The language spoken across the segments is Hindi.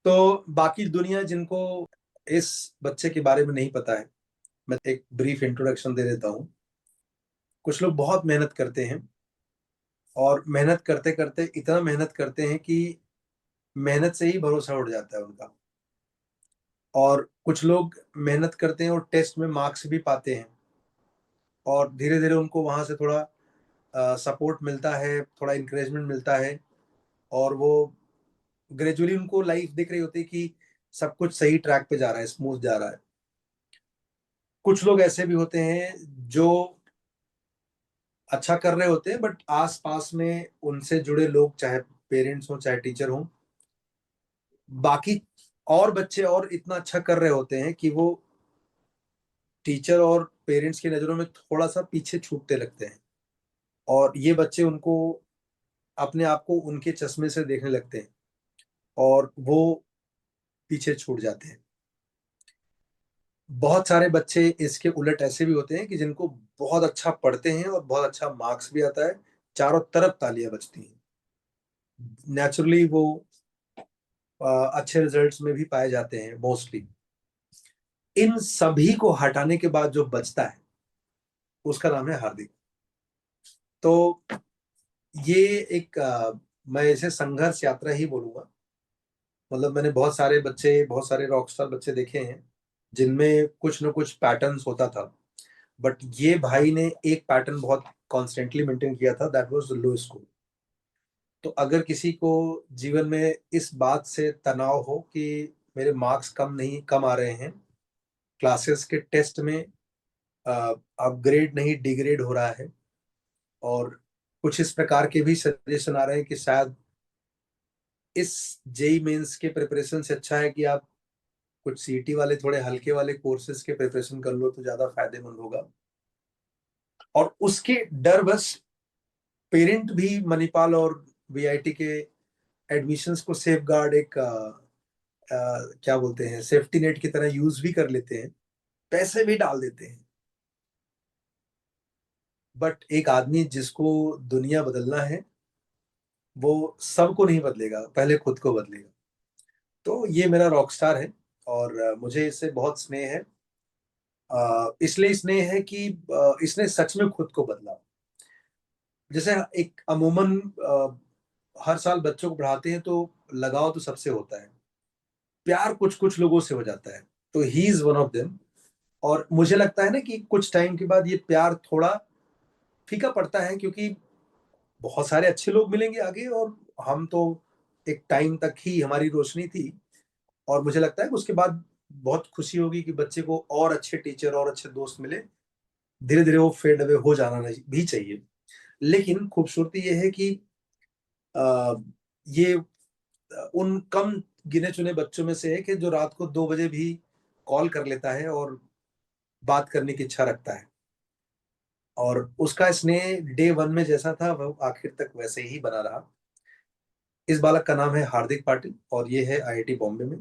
तो बाकी दुनिया जिनको इस बच्चे के बारे में नहीं पता है, मैं एक ब्रीफ इंट्रोडक्शन दे देता हूँ। कुछ लोग बहुत मेहनत करते हैं और मेहनत करते करते इतना मेहनत करते हैं कि मेहनत से ही भरोसा उठ जाता है उनका। और कुछ लोग मेहनत करते हैं और टेस्ट में मार्क्स भी पाते हैं और धीरे धीरे उनको वहां से थोड़ा सपोर्ट मिलता है, थोड़ा इंकरेजमेंट मिलता है और वो ग्रेजुअली उनको लाइफ दिख रही होती है कि सब कुछ सही ट्रैक पे जा रहा है, स्मूथ जा रहा है। कुछ लोग ऐसे भी होते हैं जो अच्छा कर रहे होते हैं बट आस पास में उनसे जुड़े लोग, चाहे पेरेंट्स हो चाहे टीचर हो, बाकी और बच्चे और इतना अच्छा कर रहे होते हैं कि वो टीचर और पेरेंट्स की नज़रों में थोड़ा सा पीछे छूटते लगते हैं और ये बच्चे उनको अपने आप को उनके चश्मे से देखने लगते हैं और वो पीछे छूट जाते हैं। बहुत सारे बच्चे इसके उलट ऐसे भी होते हैं कि जिनको बहुत अच्छा पढ़ते हैं और बहुत अच्छा मार्क्स भी आता है, चारों तरफ तालियां बजती हैं, नेचुरली वो अच्छे रिजल्ट्स में भी पाए जाते हैं मोस्टली। इन सभी को हटाने के बाद जो बचता है उसका नाम है हार्दिक। तो ये एक मैं इसे संघर्ष यात्रा ही बोलूंगा। मतलब मैंने बहुत सारे बच्चे, बहुत सारे रॉकस्टार बच्चे देखे हैं जिनमें कुछ ना कुछ पैटर्न्स होता था, बट ये भाई ने एक पैटर्न बहुत कॉन्स्टेंटली मेंटेन किया था, दैट वाज लो स्कूल। तो अगर किसी को जीवन में इस बात से तनाव हो कि मेरे मार्क्स कम आ रहे हैं, क्लासेस के टेस्ट में अपग्रेड नहीं डिग्रेड हो रहा है, और कुछ इस प्रकार के भी सजेशन आ रहे हैं कि शायद इस जेई मेंस के प्रिपरेशन से अच्छा है कि आप कुछ सीईटी वाले थोड़े हल्के वाले कोर्सेज के प्रिपरेशन कर लो तो ज्यादा फायदेमंद होगा। और उसके डर बस पेरेंट भी मणिपाल और वीआईटी के एडमिशंस को सेफ गार्ड एक क्या बोलते हैं, सेफ्टी नेट की तरह यूज भी कर लेते हैं, पैसे भी डाल देते हैं। बट एक आदमी जिसको दुनिया बदलना है वो सबको नहीं बदलेगा, पहले खुद को बदलेगा। तो ये मेरा रॉकस्टार है और मुझे इससे बहुत स्नेह है। इसलिए स्नेह है कि इसने सच में खुद को बदला। जैसे एक अमूमन हर साल बच्चों को पढ़ाते हैं तो लगाव तो सबसे होता है, प्यार कुछ कुछ लोगों से हो जाता है, तो he is one of them. और मुझे लगता है ना कि कुछ टाइम के बाद ये प्यार थोड़ा फीका पड़ता है, क्योंकि बहुत सारे अच्छे लोग मिलेंगे आगे और हम तो एक टाइम तक ही हमारी रोशनी थी। और मुझे लगता है कि उसके बाद बहुत खुशी होगी कि बच्चे को और अच्छे टीचर और अच्छे दोस्त मिले। धीरे धीरे वो फेड अवे हो जाना नहीं भी चाहिए। लेकिन खूबसूरती ये है कि आ, ये उन कम गिने चुने बच्चों में से है कि जो रात को 2 बजे भी कॉल कर लेता है और बात करने की इच्छा रखता है, और उसका स्नेह डे वन में जैसा था वो आखिर तक वैसे ही बना रहा। इस बालक का नाम है हार्दिक पाटिल और ये है आईआईटी बॉम्बे में।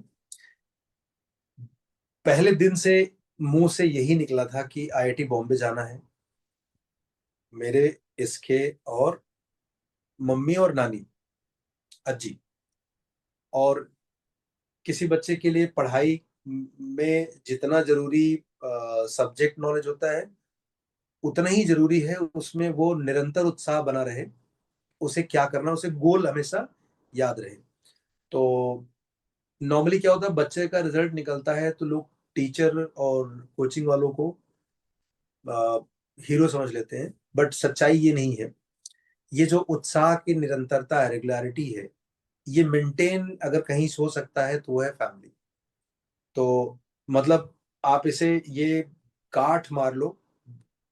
पहले दिन से मुंह से यही निकला था कि आईआईटी बॉम्बे जाना है। मेरे, इसके और मम्मी और नानी, अज्जी, और किसी बच्चे के लिए पढ़ाई में जितना जरूरी सब्जेक्ट नॉलेज होता है उतना ही जरूरी है उसमें वो निरंतर उत्साह बना रहे, उसे क्या करना, उसे गोल हमेशा याद रहे। तो नॉर्मली क्या होता है, बच्चे का रिजल्ट निकलता है तो लोग टीचर और कोचिंग वालों को हीरो समझ लेते हैं, बट सच्चाई ये नहीं है। ये जो उत्साह की निरंतरता है, रेगुलरिटी है, ये मेंटेन अगर कहीं से हो सकता है तो वो है फैमिली। तो मतलब आप इसे ये काट मार लो,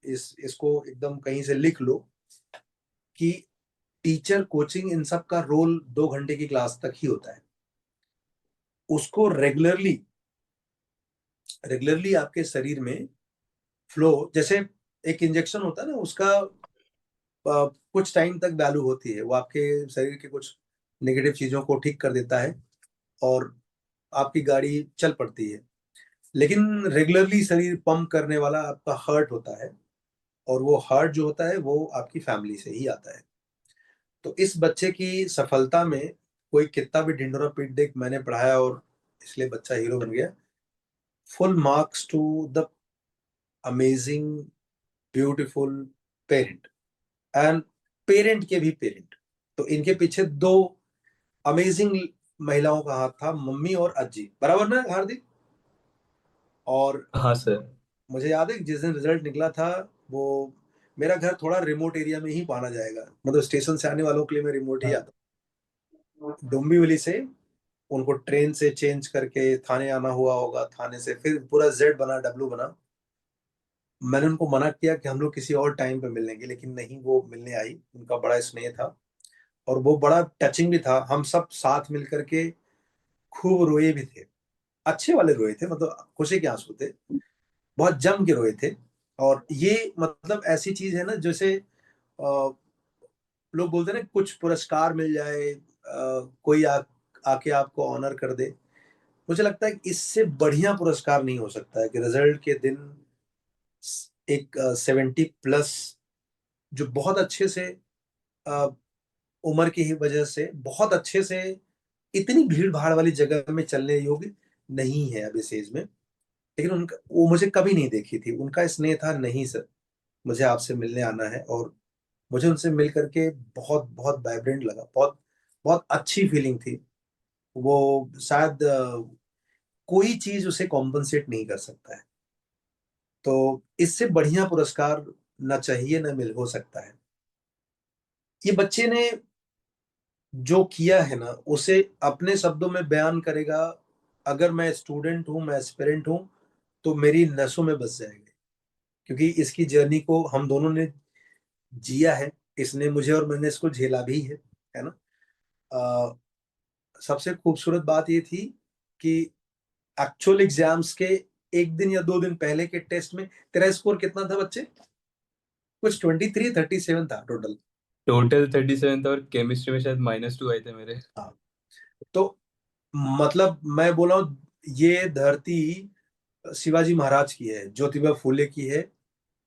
इसको एकदम कहीं से लिख लो कि टीचर, कोचिंग, इन सब का रोल 2 घंटे की क्लास तक ही होता है। उसको रेगुलरली रेगुलरली आपके शरीर में फ्लो, जैसे एक इंजेक्शन होता है ना, उसका कुछ टाइम तक वैल्यू होती है, वो आपके शरीर के कुछ नेगेटिव चीजों को ठीक कर देता है और आपकी गाड़ी चल पड़ती है। लेकिन रेगुलरली शरीर पंप करने वाला आपका हार्ट होता है, और वो हार्ट जो होता है वो आपकी फैमिली से ही आता है। तो इस बच्चे की सफलता में कोई कितना भी ढिंडोरा पीट दे मैंने पढ़ाया और इसलिए बच्चा हीरो बन गया। Full marks to the amazing beautiful parent and parent के भी पेरेंट। तो इनके पीछे दो अमेजिंग महिलाओं का हाथ था, मम्मी और अज्जी, बराबर ना हार्दिक? और हाँ सर। मुझे याद है कि जिस दिन रिजल्ट निकला था, वो मेरा घर थोड़ा रिमोट एरिया में ही माना जाएगा, मतलब स्टेशन से आने वालों के लिए मैं रिमोट ही आता हूँ। डोंबिवली से उनको ट्रेन से चेंज करके थाने आना हुआ होगा, थाने से फिर पूरा जेड बना, डब्लू बना। मैंने उनको मना किया कि हम लोग किसी और टाइम पे मिल लेंगे, लेकिन नहीं, वो मिलने आई। उनका बड़ा स्नेह था और वो बड़ा टचिंग भी था। हम सब साथ मिल करके खूब रोए भी थे, अच्छे वाले रोए थे, मतलब खुशी के आंसू थे, बहुत जम के रोए थे। और ये मतलब ऐसी चीज है ना, जैसे लोग बोलते हैं ना, कुछ पुरस्कार मिल जाए, कोई आके आपको ऑनर कर दे। मुझे लगता है कि इससे बढ़िया पुरस्कार नहीं हो सकता है कि रिजल्ट के दिन एक 70 प्लस, जो बहुत अच्छे से अ, उम्र की ही वजह से बहुत अच्छे से इतनी भीड़ भाड़ वाली जगह में चलने योग्य नहीं है अब इस एज में, लेकिन उनका वो मुझे कभी नहीं देखी थी, उनका स्नेह था, नहीं सर मुझे आपसे मिलने आना है। और मुझे उनसे मिल करके बहुत बहुत वाइब्रेंट लगा, बहुत बहुत अच्छी फीलिंग थी। वो शायद कोई चीज उसे कॉम्पनसेट नहीं कर सकता है। तो इससे बढ़िया पुरस्कार ना चाहिए ना मिल हो सकता है। ये बच्चे ने जो किया है ना, उसे अपने शब्दों में बयान करेगा। अगर मैं स्टूडेंट हूं, मैं एस्पिरेंट हूं, तो मेरी नसों में बस जाएंगे, क्योंकि इसकी जर्नी को हम दोनों ने जिया है। इसने मुझे और मैंने इसको झेला भी है ना। अ, सबसे खूबसूरत बात ये थी कि एक्चुअल एग्जाम्स के एक दिन या 2 दिन पहले के टेस्ट में तेरा स्कोर कितना था बच्चे? कुछ 23-37 था टोटल। टोटल 37 था, और केमिस्ट्री में शायद -2 आए थे मेरे। हाँ, तो मतलब मैं बोला हूँ, ये धरती शिवाजी महाराज की है, ज्योतिबा फूले की है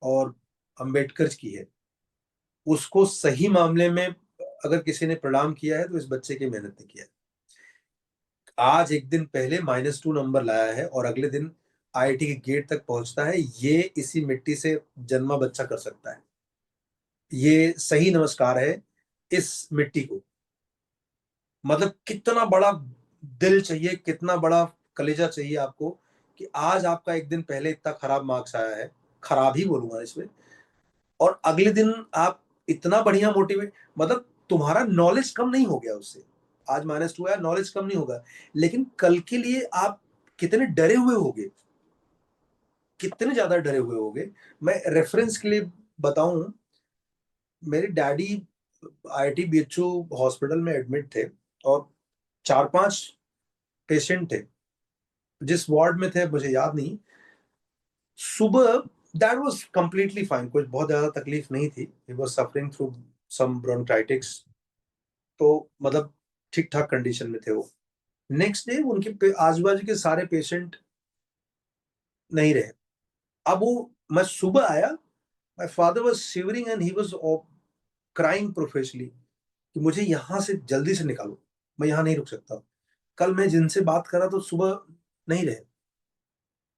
और अंबेडकर की है। उसको सही मामले में अगर किसी ने प्रणाम किया है तो इस बच्चे की मेहनत ने किया है। आज एक दिन पहले -2 नंबर लाया है और अगले दिन आईआईटी के गेट तक पहुंचता है, ये इसी मिट्टी से जन्मा बच्चा कर सकता है। ये सही नमस्कार है इस मिट्टी को। मतलब कितना बड़ा दिल चाहिए, कितना बड़ा कलेजा चाहिए आपको, कि आज आपका एक दिन पहले इतना खराब मार्क्स आया है, खराब ही बोलूंगा इसमें, और अगले दिन आप इतना बढ़िया मोटिवेट, मतलब तुम्हारा नॉलेज कम नहीं हो गया उससे। आज -2 आया, नॉलेज कम नहीं होगा, लेकिन कल के लिए आप कितने डरे हुए होगे, कितने ज्यादा डरे हुए होगे। मैं रेफरेंस के लिए बताऊं, मेरे डैडी आईआईटी बीएचयू हॉस्पिटल में एडमिट थे और 4-5 पेशेंट थे। जिस वार्ड में थे मुझे याद नहीं। सुबह दैट वाज कंप्लीटली फाइन, कुछ बहुत ज्यादा तकलीफ नहीं थी। He was suffering through some bronchitis, तो मतलब ठीक ठाक कंडीशन में थे वो। नेक्स्ट डे उनके आजू बाजू के सारे पेशेंट नहीं रहे। अब वो, मैं सुबह आया, my father was shivering and he was crying professionally कि मुझे यहाँ से जल्दी से निकालो, मैं यहाँ नहीं रुक सकता। कल मैं जिनसे बात करा तो सुबह नहीं रहे।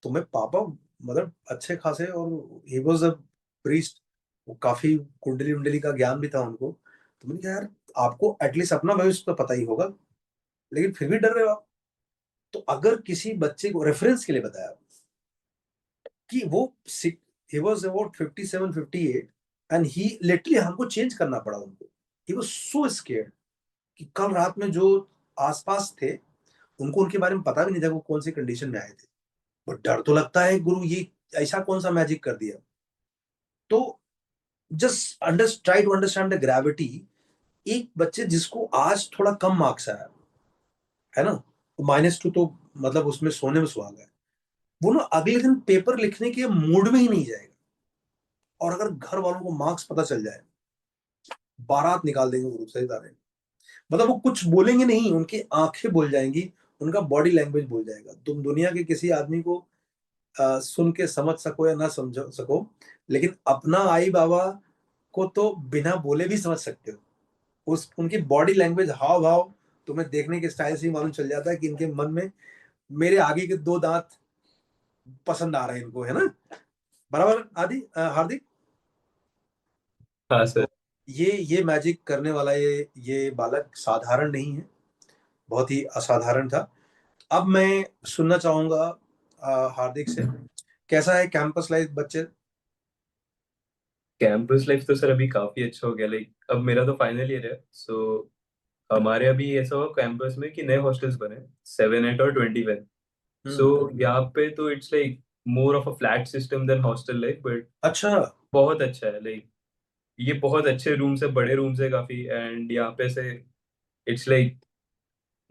तो मैं पापा, मतलब अच्छे खासे, और ही वाज अ प्रीस्ट, वो काफी कुंडली उंडली का ज्ञान भी था उनको। तो मैंने कहा यार, आपको एटलीस्ट अपना भविष्य तो पता ही होगा, लेकिन फिर भी डर रहे हो आप। तो अगर किसी बच्चे को रेफरेंस के लिए बताया कि वो he was about 57-58, and he literally, हमको चेंज करना पड़ा उनको। ही वाज सो स्केर्ड कि कल रात में जो आसपास थे, उनको उनके बारे में पता भी नहीं था वो कौन सी कंडीशन में आए थे। बट डर तो लगता है, गुरु ये ऐसा कौन सा मैजिक कर दिया। तो just try to understand the gravity. एक बच्चे जिसको आज थोड़ा कम मार्क्स आया है ना, -2, तो मतलब उसमें सोने में सुहागा है। वो ना अगले दिन पेपर लिखने के मूड में ही नहीं जाएगा। और अगर घर वालों को मार्क्स पता चल जाए, बारात निकाल देंगे गुरु सही तारे। मतलब वो कुछ बोलेंगे नहीं, उनकी आंखें बोल जाएंगी, उनका बॉडी लैंग्वेज बोल जाएगा। तुम दुनिया के किसी आदमी को सुन के समझ सको या ना समझ सको, लेकिन अपना आई बाबा को तो बिना बोले भी समझ सकते हो। उस उनकी बॉडी लैंग्वेज, हाव भाव तुम्हें देखने के स्टाइल से ही मालूम चल जाता है कि इनके मन में मेरे आगे के दो दांत पसंद आ रहे हैं इनको, है ना? बराबर आदि हार्दिक। हाँ तो सर। ये मैजिक करने वाला ये बालक साधारण नहीं है, बहुत ही असाधारण था। अब मैं सुनना चाहूंगा हार्दिक से, कैसा है कैंपस लाइफ बच्चे? कैंपस लाइफ तो सर अभी काफी अच्छा हो गया, लाइक अब मेरा तो फाइनल ईयर है, सो हमारे अभी ऐसा हुआ कैंपस में कि नए हॉस्टल्स बने, 7-8 और 21। सो हम्म। यहाँ पे तो it's like more of a flat system than hostel life, but अच्छा। बहुत अच्छा है। लाइक ये बहुत अच्छे रूम्स है, बड़े रूम्स है काफी, एंड यहाँ पे से इट्स लाइक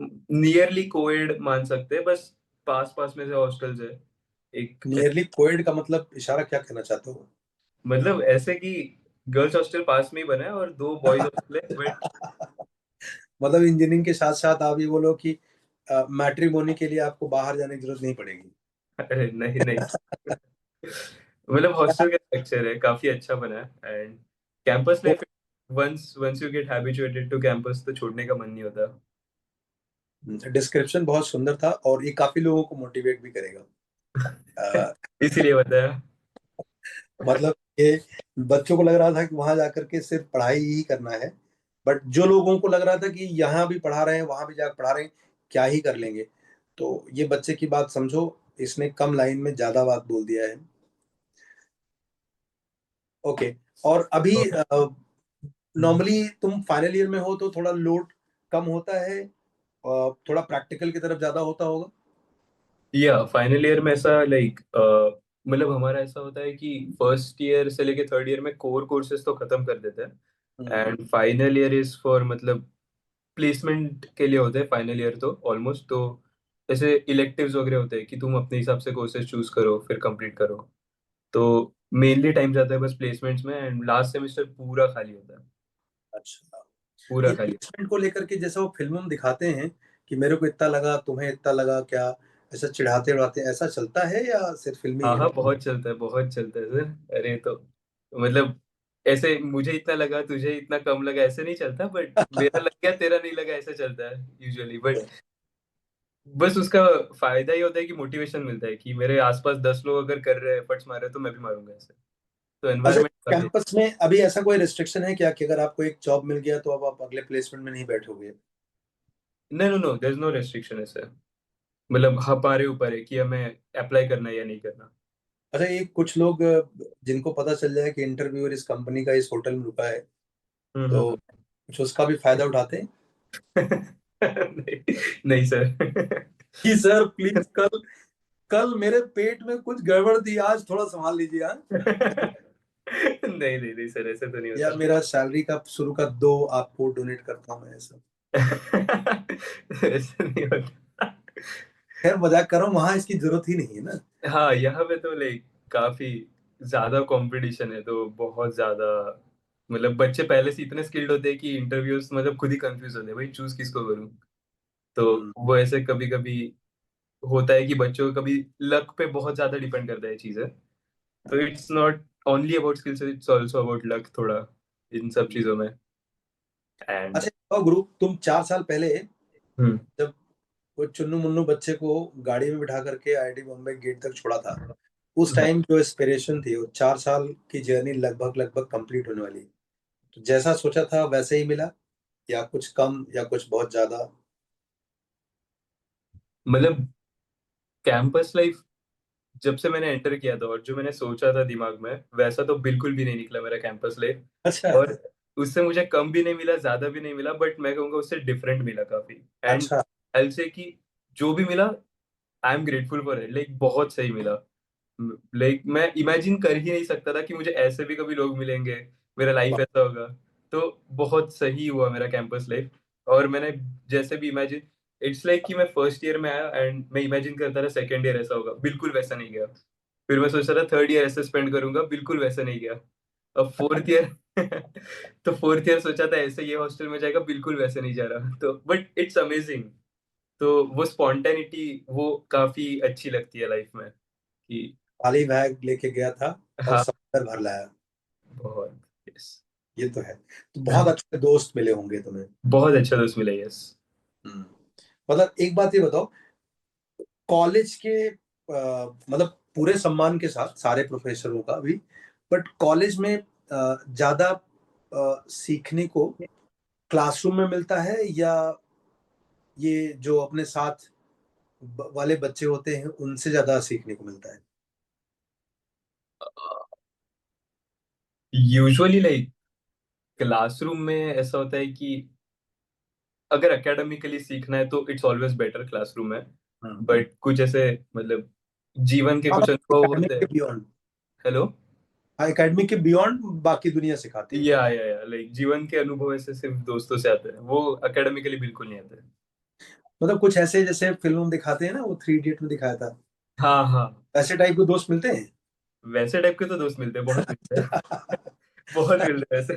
नियरली कोएड मान सकते हैं, बस पास पास में से हॉस्टल्स है। एक नियरली कोएड का मतलब इशारा क्या कहना चाहते हो? मतलब ऐसे कि गर्ल्स हॉस्टल पास में ही बना है और दो बॉयज हॉस्टल है, बट मतलब इंजीनियरिंग के साथ साथ आप ये बोलो कि मैट्रिमोनी के लिए आपको बाहर जाने की जरूरत नहीं पड़ेगी। अरे नहीं नहीं, मतलब हॉस्टल का स्ट्रक्चर है काफी अच्छा बना है, एंड कैंपस तो life, once once you get habituated to campus तो छोड़ने का मन नहीं होता। डिस्क्रिप्शन बहुत सुंदर था और ये काफी लोगों को मोटिवेट भी करेगा। अ, इसीलिए बताया। मतलब ये बच्चों को लग रहा था कि वहां जाकर के सिर्फ पढ़ाई ही करना है, बट जो लोगों को लग रहा था कि यहाँ भी पढ़ा रहे हैं वहां भी जाकर पढ़ा रहे हैं, क्या ही कर लेंगे, तो ये बच्चे की बात समझो, इसने कम लाइन में ज्यादा बात बोल दिया है। ओके। और अभी नॉर्मली तुम फाइनल ईयर में हो तो थोड़ा लोड कम होता है, थोड़ा प्रैक्टिकल की तरफ ज्यादा होता होगा। या फाइनल ईयर में ऐसा लाइक मतलब हमारा ऐसा होता है कि फर्स्ट ईयर से लेके थर्ड ईयर में कोर कोर्सेज तो खत्म कर देते हैं, hmm. And final year is for मतलब प्लेसमेंट के लिए होते हैं फाइनल ईयर तो ऑलमोस्ट। तो ऐसे इलेक्टिव्स वगैरह होते हैं कि तुम अपने हिसाब से कोर्सेज चूज करो फिर कंप्लीट करो। तो मेनली टाइम जाता है बस प्लेसमेंट्स में, एंड लास्ट सेमेस्टर पूरा खाली होता है, अच्छा। पूरा ये खाली। प्लेसमेंट को लेकर के जैसे वो फिल्मों में दिखाते हैं कि मेरे को इतना लगा तुम्हें इतना लगा, क्या ऐसा चिढ़ाते उड़ाते ऐसा चलता है या सिर्फ फिल्मी हाँ है? हाँ, बहुत चलता है, बहुत चलता है सर। अरे तो मतलब ऐसे मुझे इतना लगा तुझे इतना कम लगा ऐसे नहीं चलता, बट मेरा लग गया तेरा नहीं लगा ऐसे चलता है यूजुअली। बट बस उसका फायदा ये होता है कि मोटिवेशन मिलता है कि मेरे आसपास 10 लोग अगर कर रहे हैं, एफर्ट्स मार रहे हैं, तो मैं भी मारूंगा ऐसे। तो अच्छा, एनवायरनमेंट काफी। कैंपस में अभी ऐसा कोई रिस्ट्रिक्शन है क्या कि अगर आपको एक जॉब मिल गया तो अब आप अगले प्लेसमेंट में नहीं बैठोगे? No no no, there is no restriction ऐसे, मतलब हमारे ऊपर है कि हमें अप्लाई करना है या नहीं करना। अच्छा, ये कुछ लोग जिनको पता चल जाए कि इंटरव्यूअर इस कंपनी का इस होटल में रुका है, तो हम्म। कुछ उसका भी फायदा उठाते हैं नहीं, नहीं सर। कि सर प्लीज कल कल मेरे पेट में कुछ गड़बड़ थी, आज थोड़ा संभाल लीजिए हाँ। नहीं नहीं नहीं सर, ऐसे तो नहीं या होता। मेरा सैलरी का शुरू का दो आपको डोनेट करता हूँ मैं, ऐसा। ऐसे नहीं होता। खैर मजाक कर रहा हूँ, वहां इसकी जरूरत ही नहीं है ना। हाँ यहाँ पे तो लाइक काफी ज्यादा कंपटीशन है, तो बहुत ज्यादा, मतलब बच्चे पहले से इतने स्किल्ड होते हैं कि इंटरव्यूज मतलब खुद ही कंफ्यूज होते हैं भाई चूज किसको करूँ। तो हम्म। वो ऐसे कभी कभी होता है कि बच्चों को कभी लक पे बहुत ज्यादा डिपेंड करता है चीजें। तो it's not only about skills, it's also about luck थोड़ा इन सब चीजों में। एंड अच्छा गुरु, तुम 4 साल पहले हम्म। जब वो चुन्नू मुन्नू बच्चे को गाड़ी में बिठा करके आईआईटी बॉम्बे गेट तक छोड़ा था, उस टाइम जो इंस्पिरेशन थी, वो 4 साल की जर्नी लगभग लगभग कंप्लीट होने वाली है। तो जैसा सोचा था वैसे ही मिला, या कुछ कम या कुछ बहुत ज्यादा? मतलब कैंपस लाइफ जब से मैंने एंटर किया था और जो मैंने सोचा था दिमाग में वैसा तो बिल्कुल भी नहीं निकला मेरा कैंपस लाइफ। अच्छा। और उससे मुझे कम भी नहीं मिला ज्यादा भी नहीं मिला, बट मैं कहूँगा उससे डिफरेंट मिला काफी। एंड अच्छा। आई से कि जो भी मिला I am grateful for it, like बहुत सही मिला। लाइक मैं इमेजिन कर ही नहीं सकता था कि मुझे ऐसे भी कभी लोग मिलेंगे, मेरा लाइफ वाह। ऐसा होगा। तो बहुत सही हुआ मेरा कैंपस लाइफ। और मैंने जैसे भी इमेजिन, इट्स लाइक कि मैं फर्स्ट ईयर में आया एंड मैं इमेजिन करता था सेकेंड ईयर ऐसा होगा, बिल्कुल वैसा नहीं गया। फिर मैं सोच रहा था थर्ड ईयर ऐसे स्पेंड करूंगा, बिल्कुल वैसा नहीं गया। अब फोर्थ ईयर तो फोर्थ ईयर सोचा था ऐसे ये हॉस्टल में जाएगा, बिल्कुल वैसे नहीं जा रहा। तो बट इट्स अमेजिंग। तो वो स्पॉन्टेनिटी वो काफी अच्छी लगती है लाइफ में कि खाली बैग लेके गया था और हाँ, समंदर भर लाया। बहुत, यस। ये तो है। तो बहुत अच्छे दोस्त मिले होंगे तुम्हें। बहुत अच्छा दोस्त मिला, यस। हम्म। मतलब एक बात ये बताओ, कॉलेज के मतलब पूरे सम्मान के साथ सारे प्रोफेसरों का भी, बट कॉलेज में ज्यादा सीखने को क्लासरूम में मिलता है, या ये जो अपने साथ वाले बच्चे होते हैं उनसे ज्यादा सीखने को मिलता है? यूजुअली लाइक क्लासरूम में ऐसा होता है कि अगर एकेडमिकली सीखना है तो इट्स ऑलवेज बेटर क्लासरूम में। हाँ। बट कुछ ऐसे मतलब जीवन के हाँ, कुछ अनुभव एकेडमिक होते के हैं। बियॉन्ड। हेलो। हाँ, एकेडमिक के बियॉन्ड बाकी दुनिया सिखाती है। या लाइक जीवन के अनुभव ऐसे सिर्फ दोस्तों से आते हैं, वो एकेडमिकली बिल्कुल नहीं आते। मतलब कुछ ऐसे जैसे फिल्म में दिखाते हैं ना, वो थ्री इडियट में दिखाया था, हाँ हाँ। ऐसे टाइप के दोस्त मिलते हैं। वैसे टाइप के तो दोस्त मिलते हैं, बहुत मिलते हैं। बहुत मिलते हैं ऐसे।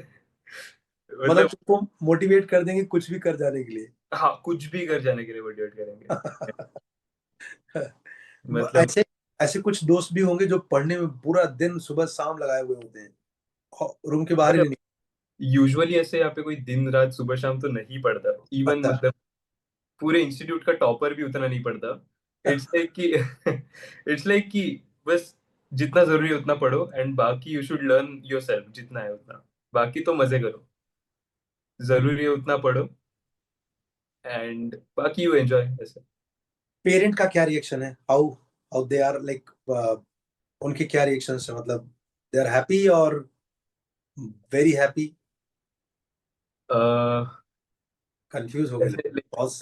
मतलब मतलब तुमको मोटिवेट कर देंगे कुछ भी कर जाने के लिए। हाँ, कुछ भी कर जाने के लिए मोटिवेट करेंगे। मतलब ऐसे ऐसे कुछ दोस्त भी होंगे जो पढ़ने में पूरा दिन सुबह शाम लगाए हुए होते हैं, रूम के बाहर ही नहीं यूजुअली ऐसे यहाँ पे कोई दिन रात सुबह शाम तो नहीं पढ़ता, इवन निकलता। मतलब पूरे इंस्टीट्यूट का टॉपर भी उतना नहीं पढ़ता। इट्स लाइक कि इट्स लाइक कि बस जितना जरूरी है उतना पढ़ो, एंड बाकी यू शुड लर्न योरसेल्फ जितना है उतना। बाकी तो मजे करो, जरूरी है उतना पढ़ो, एंड बाकी यू एंजॉय ऐसे। पेरेंट का क्या रिएक्शन है? How how they are like, उनके क्या रिएक्शन है? मतलब दे आर हैप्पी और वेरी हैप्पी? कंफ्यूज हो गए ऐसे लोग बॉस।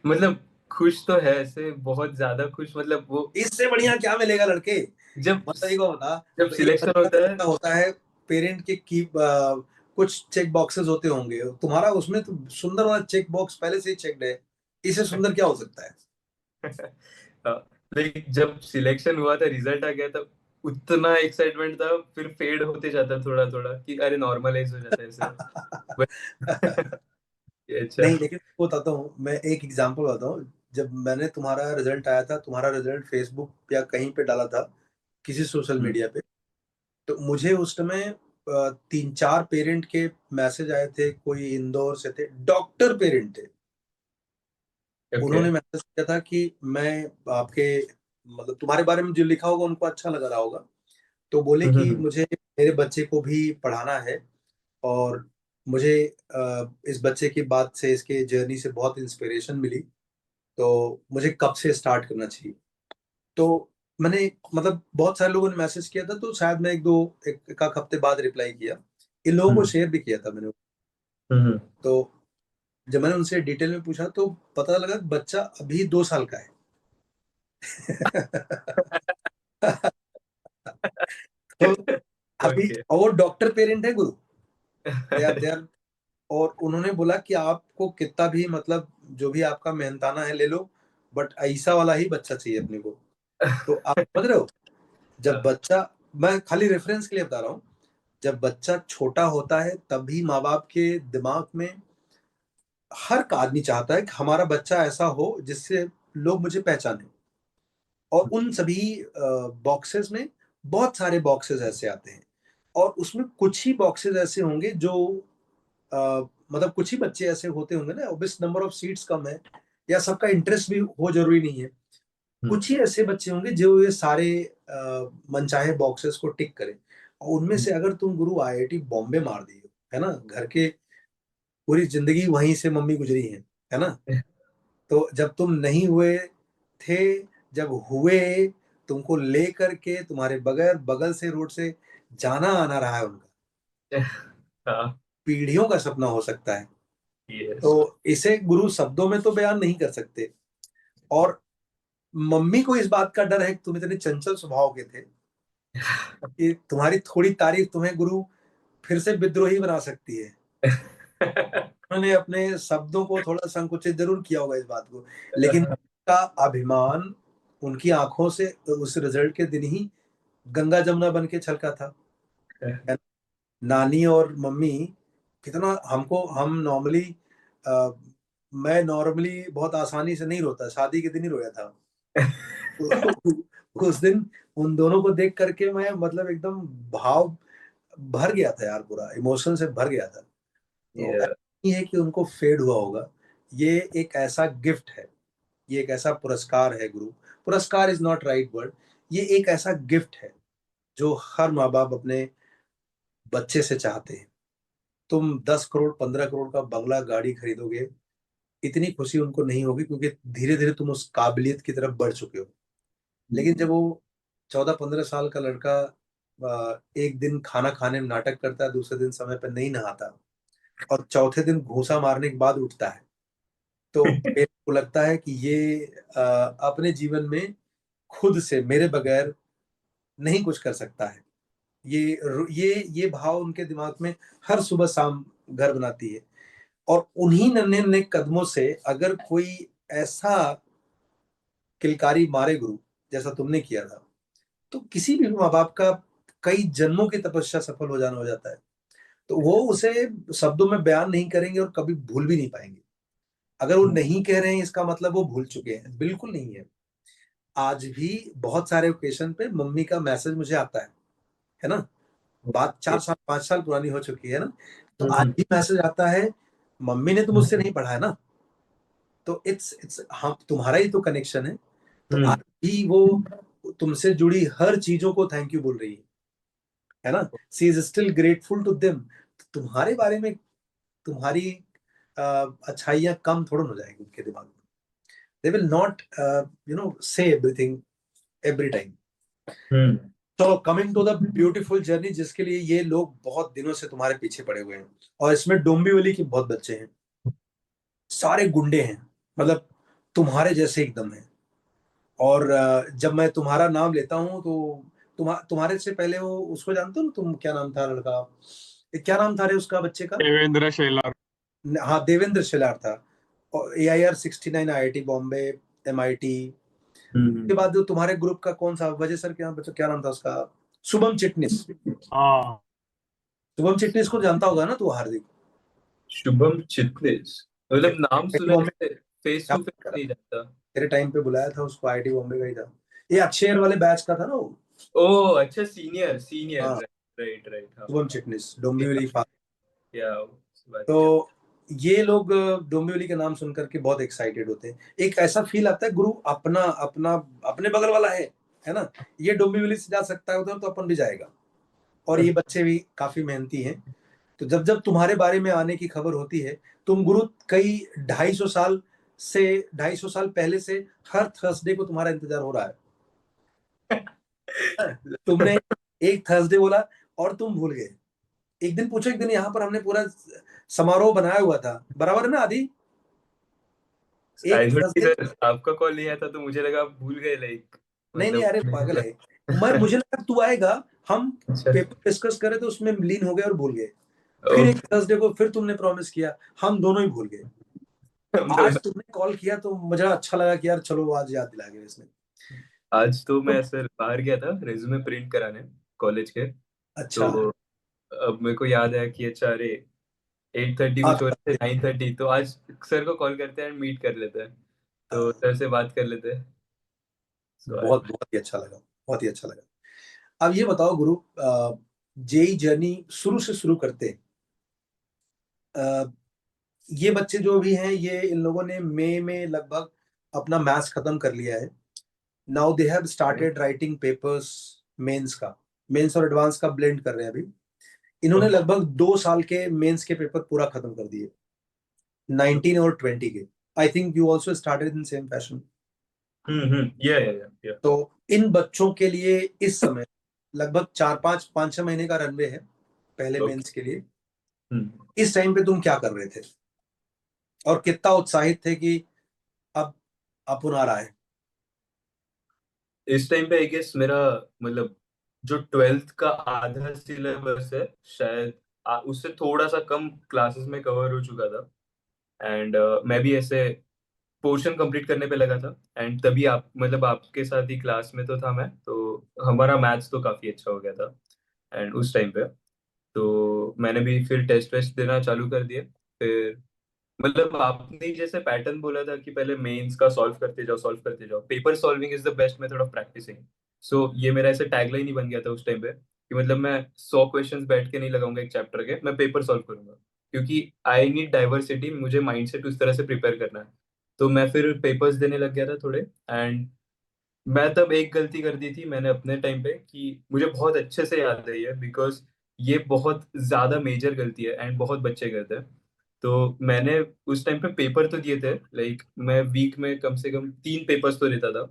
मतलब खुश तो है ऐसे, बहुत ज्यादा खुश, मतलब वो इससे बढ़िया क्या मिलेगा लड़के? जब मतलब ये को बता, जब एक सिलेक्शन बच्चा होता है। का होता है, पेरेंट के की कुछ चेक बॉक्सेस होते होंगे, तुम्हारा उसमें तो सुंदर वाला चेक बॉक्स पहले से ही चेक्ड है, इससे सुंदर क्या हो सकता है? लाइक जब सिलेक्शन हुआ था, रिजल्ट आ गया था, उतना एक्साइटमेंट था, फिर फेड होते जाता थोड़ा थोड़ा कि अरे नॉर्मलाइज हो जाता है ऐसे। But अच्छा। नहीं, लेकिन बताता हूँ, मैं एक एग्जांपल बताता हूँ। जब मैंने तुम्हारा रिजल्ट आया था, तुम्हारा रिजल्ट फेसबुक या कहीं पे डाला था, किसी सोशल हम्म। मीडिया पे, तो मुझे उस समय 3-4 पेरेंट के मैसेज आए थे, कोई इंदौर से थे, डॉक्टर पेरेंट थे। ओके। उन्होंने मैसेज किया था कि मैं आपके, मतलब तुम्हारे बारे में जो लिखा होगा उनको अच्छा लगा रहा होगा, तो बोले कि हम्म। मुझे मेरे बच्चे को भी पढ़ाना है, और मुझे इस बच्चे की बात से, इसके जर्नी से बहुत इंस्पिरेशन मिली, तो मुझे कब से स्टार्ट करना चाहिए? तो मैंने, मतलब बहुत सारे लोगों ने मैसेज किया था, तो शायद मैं एक आध हफ्ते बाद रिप्लाई किया। इन लोगों को हम्म। शेयर भी किया था मैंने। हम्म। तो जब मैंने उनसे डिटेल में पूछा तो पता लगा कि बच्चा अभी 2 साल का है। तो अभी, ओके। और वो डॉक्टर पेरेंट है गुरु, दे आर। और उन्होंने बोला कि आपको कितना भी, मतलब जो भी आपका मेहनताना है ले लो, बट ऐसा वाला ही बच्चा चाहिए अपने को। तो आप समझ रहे हो, जब बच्चा, मैं खाली रेफरेंस के लिए बता रहा हूँ, जब बच्चा छोटा होता है तभी माँ बाप के दिमाग में, हर आदमी चाहता है कि हमारा बच्चा ऐसा हो जिससे लोग मुझे पहचाने। और उन सभी बॉक्सेस में बहुत सारे बॉक्सेस ऐसे आते हैं, और उसमें कुछ ही बॉक्सेस ऐसे होंगे जो मतलब कुछ ही बच्चे ऐसे होते होंगे ना, ऑब्वियस नंबर ऑफ सीट्स कम है, या सबका इंटरेस्ट भी हो जरूरी नहीं है। कुछ ही ऐसे बच्चे होंगे जो ये सारे मनचाहे बॉक्सेस को टिक करें, और उनमें से अगर तुम गुरु आईआईटी बॉम्बे मार दिए, है ना, घर के पूरी जिंदगी वहीं से मम्मी गुजरी है ना, तो जब तुम नहीं हुए थे, जब हुए, तुमको ले करके तुम्हारे बगैर बगल से रोड से जाना आना रहा है उनका, हाँ। पीढ़ियों का सपना हो सकता है। यस। तो इसे गुरु शब्दों में तो बयान नहीं कर सकते। और मम्मी को इस बात का डर है कि तुम इतने चंचल स्वभाव के थे कि तुम्हारी थोड़ी तारीफ तुम्हें गुरु फिर से विद्रोही बना सकती है। उन्होंने अपने शब्दों को थोड़ा संकुचित जरूर किया होगा इस बात को, लेकिन का अभिमान उनकी आंखों से उस रिजल्ट के दिन ही गंगा जमुना बन के छलका था। नानी और मम्मी कितना हमको, हम नॉर्मली, मैं नॉर्मली बहुत आसानी से नहीं रोता, शादी के दिन ही रोया था। उस दिन उन दोनों को देख करके मैं, मतलब एकदम भाव भर गया था यार, पूरा इमोशन से भर गया था। तो ऐसा नहीं है कि उनको फेड हुआ होगा, ये एक ऐसा गिफ्ट है, ये एक ऐसा पुरस्कार है गुरु। पुरस्कार इज नॉट राइट वर्ड, ये एक ऐसा गिफ्ट है जो हर माँ बाप अपने बच्चे से चाहते हैं। तुम 10 करोड़ 15 करोड़ का बंगला गाड़ी खरीदोगे, इतनी खुशी उनको नहीं होगी, क्योंकि धीरे धीरे तुम उस काबिलियत की तरफ बढ़ चुके हो। लेकिन जब वो 14-15 साल का लड़का एक दिन खाना खाने में नाटक करता है, दूसरे दिन समय पर नहीं नहाता, और चौथे दिन घूसा मारने के बाद उठता है, तो मेरे को लगता है कि ये अपने जीवन में खुद से मेरे बगैर नहीं कुछ कर सकता है। ये भाव उनके दिमाग में हर सुबह शाम घर बनाती है। और उन्हीं नन्हे नन्हे कदमों से अगर कोई ऐसा किलकारी मारे गुरु, जैसा तुमने किया था, तो किसी भी माँ बाप का कई जन्मों की तपस्या सफल हो जाना हो जाता है। तो वो उसे शब्दों में बयान नहीं करेंगे और कभी भूल भी नहीं पाएंगे। अगर वो नहीं कह रहे हैं, इसका मतलब वो भूल चुके हैं, बिल्कुल नहीं है। आज भी बहुत सारे ओकेशन पे मम्मी का मैसेज मुझे आता है ना। बात 4 साल 5 साल पुरानी हो चुकी है ना, तो आज हम्म। भी मैसेज आता है, मम्मी ने तो मुझसे नहीं पढ़ा है ना। तो इट्स हम तुम्हारा ही तो कनेक्शन है। तो आज हम्म। भी वो तुमसे जुड़ी हर चीजों को थैंक यू बोल रही है ना। She is still grateful to them. तुम्हारे बारे में तुम्हारी अच्छाइयां कम थोड़ा हो जाएगी उनके दिमाग में। They will not say everything every time. Hmm. तो coming to the beautiful journey, जिसके लिए ये लोग बहुत दिनों से तुम्हारे पीछे पड़े हुए हैं, और इसमें डोंबिवली के बहुत बच्चे हैं, सारे गुंडे हैं, मतलब तुम्हारे जैसे एकदम है। और जब मैं तुम्हारा नाम लेता हूँ तो तुम्हारे से पहले वो उसको जानते हो ना तुम, क्या नाम था लड़का, क्या नाम था रे उसका बच्चे का। देवेंद्र शेलार। हाँ, देवेंद्र शिलार था। और AIR 69, IIT बॉम्बे, MIT के बाद तुम्हारे ग्रुप का कौन सा वजह सर, क्या बच्चा क्या नाम था उसका, शुभम चिटनिस। हाँ। शुभम चिटनिस को जानता होगा ना तू, हार्दिक। शुभम चिटनिस, मतलब नाम IIT सुना बॉम्बे है, फेस क्या टू बात फेस कर रहा नहीं था? जानता। तेरे टाइम पे बुलाया था उसको, IIT बॉम्बे का ही था। ये अक्षयर वाले बैच का था ना वो। ओ अच्छा, सीनियर सीनियर, हाँ, राइट राइट, हाँ। शुभम चिटनिस डोंबिवली। या उस बात तो किया। ये लोग डोंबिवली के नाम सुनकर के बहुत एक्साइटेड होते हैं। एक ऐसा फील आता है गुरु, अपना अपना अपने बगल वाला है ना। ये डोंबिवली से जा सकता है उधर, तो अपन भी जाएगा। और ये बच्चे भी काफी मेहनती हैं। तो जब जब तुम्हारे बारे में आने की खबर होती है, तुम गुरु कई 250 साल से 250 साल पहले से हर थर्सडे को तुम्हारा इंतजार हो रहा है। तुमने एक थर्सडे बोला और तुम भूल गए। एक दिन पूछो, एक दिन यहाँ पर हमने पूरा समारोह बनाया हुआ था, बराबर है ना आदि। एक आई थॉट थर्सडे, सर आपका कॉल नहीं आया था तो मुझे लगा आप भूल गए, लाइक नहीं नहीं, मतलब। अरे पागल है। मुझे लगा तू आएगा, हम अच्छा। पेपर डिस्कस करे तो उसमें लीन हो गए और भूल गए। फिर एक ओके। थर्सडे को फिर तुमने प्रॉमिस किया, हम दोनों ही भूल गए। आज तुमने कॉल किया तो मुझे अच्छा लगा कि यार चलो आज याद दिला गए इसने। आज तो तो मैं सर बाहर गया था रेज्यूमे प्रिंट कराने कॉलेज के। अच्छा, तो अब मेरे को याद आया कि अच्छा अरे 8:30 आज कुछ हो रहे थे, 9:30, तो आज सर को कॉल करते हैं एंड मीट कर लेते हैं, तो हाँ, सर से बात कर लेते हैं। सो आज। बहुत बहुत ही अच्छा लगा, बहुत ही अच्छा लगा। अब ये बताओ गुरु, जेई जर्नी शुरू से शुरू करते हैं। अ, ये बच्चे जो भी हैं, ये इन लोगों ने मई में लगभग अपना मैथ्स खत्म कर लिया है। Now they have started writing papers, mains का, मेंस और एडवांस का ब्लेंड कर रहे हैं अभी। इन्होंने ओके। लगभग 2 साल के मेंस के पेपर पूरा खत्म कर दिए, 19 और 20 के। I think you also started in same fashion. या। तो इन बच्चों के लिए इस समय लगभग 4 5 5 6 महीने का रनवे है पहले ओके। मेंस के लिए। इस टाइम पे तुम क्या कर रहे थे, और कितना उत्साहित थे कि अब अपुन आ रहा है। इस टाइम पे आई गेस मेरा, मतलब जो 12th का आधा सिलेबस है शायद, उससे थोड़ा सा कम क्लासेस में कवर हो चुका था। एंड मैं भी ऐसे पोर्शन कंप्लीट करने पे लगा था, एंड तभी आप मतलब आपके साथ ही क्लास में तो था मैं, तो हमारा मैथ्स तो काफी अच्छा हो गया था एंड उस टाइम पे। तो मैंने भी फिर टेस्ट वेस्ट देना चालू कर दिए। फिर मतलब आपने जैसे पैटर्न बोला था कि पहले मेंस का सॉल्व करते जाओ, paper solving is the best method of practising. So ये मेरा ऐसे टैगलाइन ही बन गया था उस टाइम पे कि मतलब मैं 100 क्वेश्चंस बैठ के नहीं लगाऊंगा एक चैप्टर के, मैं पेपर सॉल्व करूंगा। क्योंकि आई नीड डाइवर्सिटी, मुझे माइंड सेट उस तरह से प्रिपेयर करना है। तो मैं फिर पेपर्स देने लग गया था थोड़े। एंड मैं तब एक गलती कर दी थी मैंने अपने टाइम पे, कि मुझे बहुत अच्छे से याद है ये, बिकॉज ये बहुत ज्यादा मेजर गलती है एंड बहुत बच्चे करते हैं। तो मैंने उस टाइम पे पेपर तो दिए थे, लाइक मैं वीक में कम से कम 3 पेपर्स तो देता था।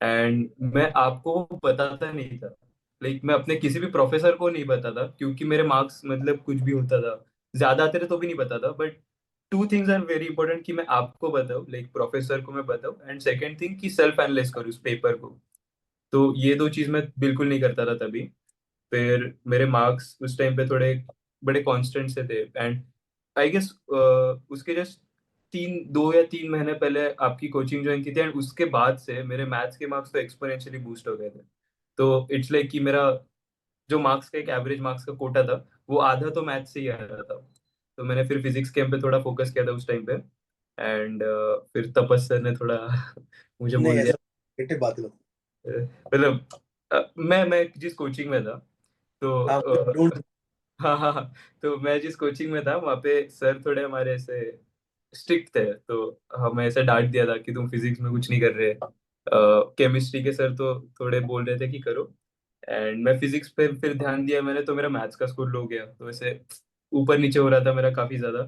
एंड मैं आपको बताता नहीं था, लाइक मैं अपने किसी भी प्रोफेसर को नहीं बताता, क्योंकि मेरे मार्क्स मतलब कुछ भी होता था, ज्यादा आते थे तो भी नहीं बताता। But two things are very important, कि मैं आपको बताऊं, लाइक प्रोफेसर को मैं बताऊं, एंड सेकंड थिंग कि सेल्फ एनालाइज करूँ उस पेपर को। तो ये दो चीज मैं बिल्कुल नहीं करता था तभी। फिर मेरे मार्क्स उस टाइम पे थोड़े बड़े कांस्टेंट से थे। एंड आई गेस उसके जस्ट 2 या 3 महीने पहले आपकी कोचिंग ज्वाइन की थी, एंड उसके बाद से मेरे मैथ्स के मार्क्स तो एक्सपोनेंशियली बूस्ट हो गए थे। तो इट्स लाइक कि मेरा जो मार्क्स का एक एवरेज मार्क्स का कोटा था, वो आधा तो मैथ्स से ही आ रहा था। तो मैंने फिर फिजिक्स कैम पे थोड़ा फोकस किया था उस टाइम पे। एंड फिर तपस सर ने थोड़ा मुझे नहीं, बोल दिया। ऐसा नेगेटिव बात मत। मतलब मैं जिस कोचिंग में था, तो हाँ, डोंट। हाँ हाँ हाँ। तो मैं जिस कोचिंग में था वहाँ पे सर थोड़े हमारे ऐसे स्ट्रिक्ट थे, तो हमें ऐसे डांट दिया था कि तुम फिजिक्स में कुछ नहीं कर रहे। केमिस्ट्री के सर तो थोड़े बोल रहे थे कि करो। एंड मैं फिजिक्स पे फिर ध्यान दिया मैंने, तो मेरा मैथ्स का स्कोर लो गया, तो ऐसे ऊपर नीचे हो रहा था मेरा काफी ज्यादा।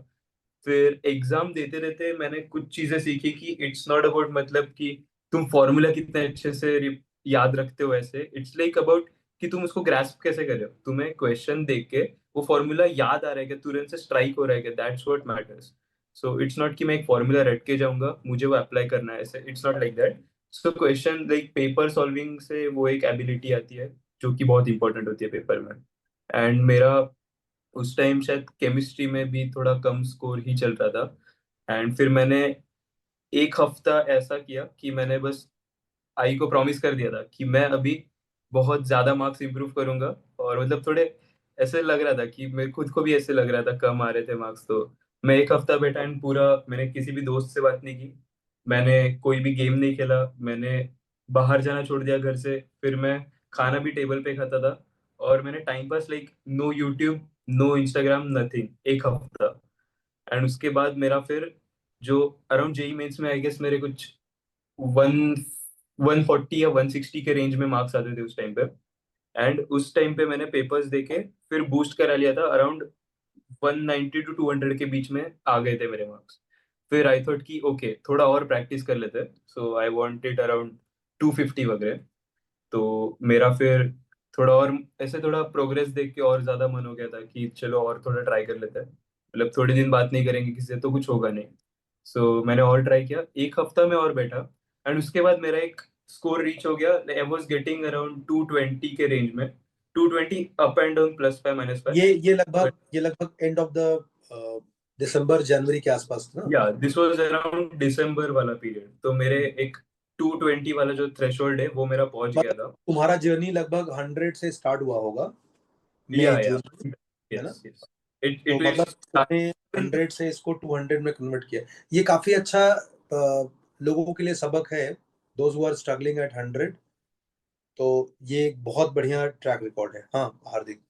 फिर एग्जाम देते रहते मैंने कुछ चीजें सीखी कि इट्स नॉट अबाउट मतलब कि तुम फॉर्मूला कितने अच्छे से याद रखते हो, ऐसे इट्स लाइक अबाउट कि तुम उसको ग्रास्प कैसे कर रहे हो। तुम्हें क्वेश्चन देख के वो फॉर्मूला याद आ रहा है कि तुरंत से स्ट्राइक हो रहा है कि that's what matters. So it's not कि मैं एक फॉर्मूला रट के जाऊंगा मुझे वो अप्लाई करना है, ऐसे it's not like that. So question like paper solving से वो एक एबिलिटी आती है जो कि बहुत इंपॉर्टेंट होती है पेपर में। एंड मेरा उस टाइम शायद केमिस्ट्री में भी थोड़ा कम स्कोर ही चल रहा था। एंड फिर मैंने एक हफ्ता ऐसा किया कि मैंने बस आई को प्रॉमिस कर दिया था कि मैं अभी बहुत ज्यादा मार्क्स इंप्रूव करूंगा। और मतलब थोड़े ऐसे लग रहा था कि मेरे खुद को भी ऐसे लग रहा था कम आ रहे थे मार्क्स। तो मैं एक हफ्ता बैठा एंड पूरा मैंने किसी भी दोस्त से बात नहीं की, मैंने कोई भी गेम नहीं खेला, मैंने बाहर जाना छोड़ दिया घर से। फिर मैं खाना भी टेबल पे खाता था, और मैंने time pass like no YouTube no Instagram nothing, एक हफ्ता। एंड उसके बाद मेरा फिर जो अराउंड जेई मेंस में आई गेस मेरे कुछ 140 या 160 के रेंज में मार्क्स आते थे उस टाइम पे। एंड उस टाइम पे मैंने पेपर्स देके फिर बूस्ट करा लिया था, अराउंड 190 to 200 के बीच में आ गए थे मेरे मार्क्स। फिर आई थॉट कि ओके थोड़ा और प्रैक्टिस कर लेते, सो आई वांटेड अराउंड 250 वगैरह। तो मेरा फिर थोड़ा और ऐसे थोड़ा प्रोग्रेस देख के और ज्यादा मन हो गया था कि चलो और थोड़ा ट्राई कर लेते हैं, मतलब थोड़े दिन बात नहीं करेंगे किसी से तो कुछ होगा नहीं। मैंने और ट्राई किया, एक हफ्ता में और बैठा। एंड उसके बाद मेरा एक स्कोर रीच हो गया, आई वाज गेटिंग अराउंड 220 के रेंज में। 220 अप एंड डाउन, +5 -5। ये लगभग एंड ऑफ द दिसंबर जनवरी के आसपास था ना? या दिस वाज अराउंड दिसंबर वाला पीरियड, तो मेरे एक 220 वाला जो थ्रेशोल्ड है वो मेरा पहुंच गया मतलब था। तुम्हारा जर्नी लगभग 100 से स्टार्ट हुआ होगा, मई या जून में, है ना? Yes yes. इट तो इट मतलब इज तुमने 100 से इसको 200 में कन्वर्ट किया। ये काफी अच्छा लोगों के लिए सबक है, those who are struggling at 100। तो ये एक बहुत बढ़िया ट्रैक रिकॉर्ड है, हाँ हार्दिक।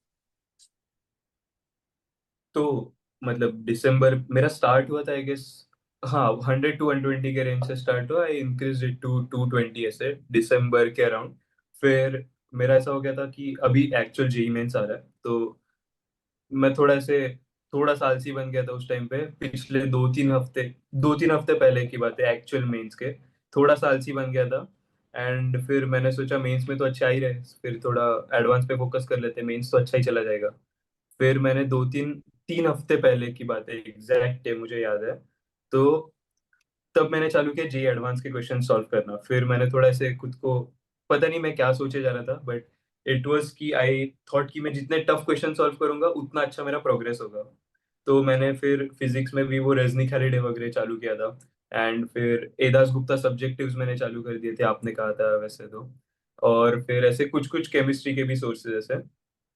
तो मतलब दिसंबर मेरा स्टार्ट हुआ था आई गेस। हाँ 100 to 120 के रेंज से स्टार्ट हुआ, आई इंक्रीज इट टू 220 ऐसे दिसंबर के अराउंड। फिर मेरा ऐसा हो गया था कि अभी एक्चुअल जेई मेंस आ रहा है, तो मैं थोड़ा ऐसे थोड़ा सा आलसी बन गया था उस टाइम पे, पिछले 2-3 हफ्ते पहले की बात है एक्चुअल मेंस के। थोड़ा सा आलसी बन गया था। एंड फिर मैंने सोचा मेंस में तो अच्छा ही रहे, फिर थोड़ा एडवांस पे फोकस कर लेते, मेंस तो अच्छा ही चला जाएगा। फिर मैंने 2-3 हफ्ते पहले की बात है, एग्जैक्ट है मुझे याद है। तो तब मैंने चालू किया जी एडवांस के क्वेश्चन सॉल्व करना। फिर मैंने थोड़ा ऐसे खुद को पता नहीं मैं क्या सोचे जा रहा था, बट इट वाज कि आई थॉट कि मैं जितने टफ क्वेश्चन सॉल्व करूंगा उतना अच्छा मेरा प्रोग्रेस होगा। तो मैंने फिर फिजिक्स में भी वो रजनी खालिडे वगैरह चालू किया था। एंड फिर एदास गुप्ता सब्जेक्टिव्स मैंने चालू कर दिए थे, आपने कहा था वैसे तो। और फिर ऐसे कुछ कुछ केमिस्ट्री के भी सोर्सेज ऐसे।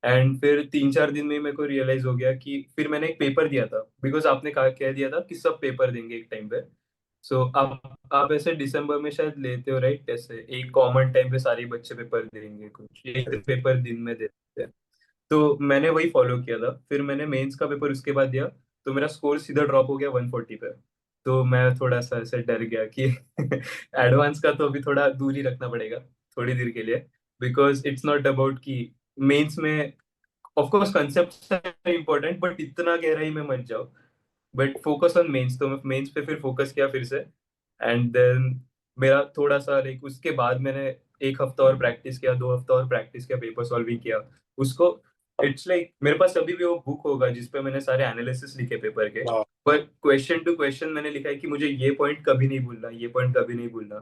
एंड फिर 3-4 दिन में मेरे को रियलाइज हो गया कि फिर मैंने एक पेपर दिया था, बिकॉज आपने कहा कह दिया था कि सब पेपर देंगे एक टाइम पे। आप ऐसे दिसंबर में शायद लेते हो राइट, ऐसे एक कॉमन टाइम पे सारे बच्चे पेपर देंगे, कुछ एक पेपर दिन में देते हैं। तो मैंने वही फॉलो किया था, फिर मैंने मेंस का पेपर उसके बाद दिया। तो मेरा स्कोर सीधा ड्रॉप हो गया 140 पे। तो मैं थोड़ा सा ऐसे डर गया कि एडवांस का तो अभी थोड़ा दूर ही रखना पड़ेगा थोड़ी देर के लिए, बिकॉज इट्स नॉट अबाउट कि मेंस में of course concept important, but इतना गहराई में मत जाओ, बट फोकस ऑन मेंस। तो मैं मेंस पे फिर फोकस किया फिर से, एंड देन मेरा थोड़ा सा लाइक उसके बाद मैंने एक हफ्ता और प्रैक्टिस किया, 2 हफ्ता और प्रैक्टिस किया, पेपर सॉल्विंग किया उसको। इट्स लाइक मेरे पास अभी भी वो बुक होगा जिसपे मैंने सारे एनालिसिस लिखे पेपर के, वाह। पर क्वेश्चन टू क्वेश्चन मैंने लिखा है कि मुझे ये पॉइंट कभी नहीं भूलना, ये पॉइंट कभी नहीं भूलना।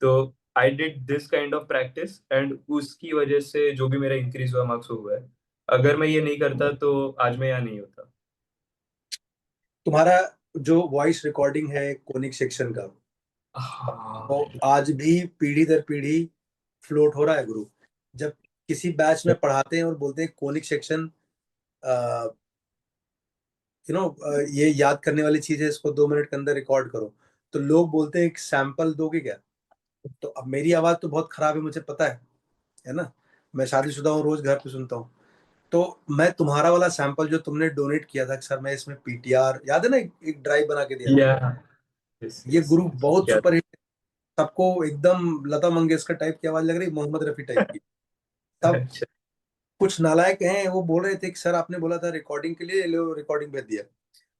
तो I did this kind of practice, and उसकी वजह से जो भी मेरा इंक्रीज हुआ मार्क्स हुआ है। अगर मैं ये नहीं करता तो आज मैं यहाँ नहीं होता। तुम्हारा जो वॉइस रिकॉर्डिंग है कोनिक सेक्शन का, वो हाँ। आज भी पीढ़ी दर पीढ़ी फ्लोट हो रहा है गुरु। जब किसी बैच में पढ़ाते हैं और बोलते हैं कोनिक सेक्शन, ये याद करने वाली चीज है, इसको 2 मिनट के अंदर रिकॉर्ड करो, तो लोग बोलते हैं एक सैंपल दोगे क्या? तो अब मेरी आवाज तो बहुत खराब है, मुझे पता है ना। मैं शादीशुदा हूँ, रोज घर पे सुनता हूँ। तो मैं तुम्हारा वाला सैंपल जो तुमने डोनेट किया था कि सर मैं इसमें पीटीआर, याद है ना, एक ड्राइव बना के दिया था, या यस ये यस। गुरु बहुत या सुपर हिट। सबको एकदम लता मंगेशकर टाइप की आवाज लग रही, मोहम्मद रफी टाइप की। तब अच्छा। कुछ नालायक हैं, वो बोल रहे थे कि सर आपने बोला था रिकॉर्डिंग के लिए, लो रिकॉर्डिंग भेज दिया।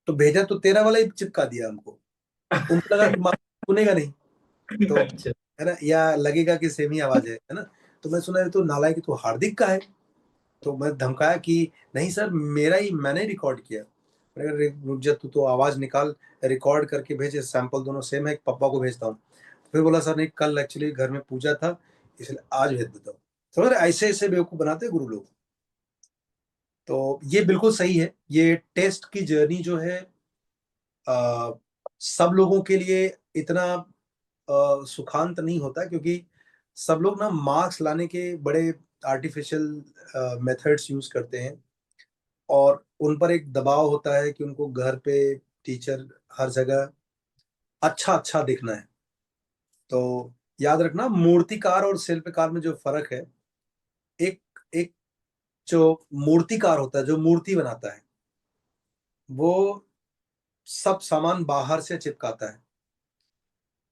तो भेजा तो तेरा वाला ही चिपका दिया हमको। उनको लगा कि सुनेगा नहीं, तो अच्छा। है ना, या लगेगा कि सेम ही आवाज है ना। तो मैं सुना, तो नालायक तो हार्दिक का है। तो मैं धमकाया कि नहीं सर, मेरा ही, मैंने रिकॉर्ड किया। मैंने कहा, रुक जा, तू तो आवाज निकाल, रिकॉर्ड करके भेजे, सैंपल दोनों सेम है, पापा को भेजता हूँ। फिर बोला सर नहीं, कल एक्चुअली घर में पूजा था, इसलिए आज भेज देता हूँ। समझ रहे, ऐसे ऐसे बेवकूफ बनाते हैं गुरु लोग। तो ये बिल्कुल सही है, ये टेस्ट की जर्नी जो है, आ, सब लोगों के लिए इतना सुखांत नहीं होता, क्योंकि सब लोग ना मार्क्स लाने के बड़े आर्टिफिशियल मेथड्स यूज करते हैं, और उन पर एक दबाव होता है कि उनको घर पे टीचर हर जगह अच्छा अच्छा दिखना है। तो याद रखना, मूर्तिकार और शिल्पकार में जो फर्क है, एक एक जो मूर्तिकार होता है, जो मूर्ति बनाता है, वो सब सामान बाहर से चिपकाता है,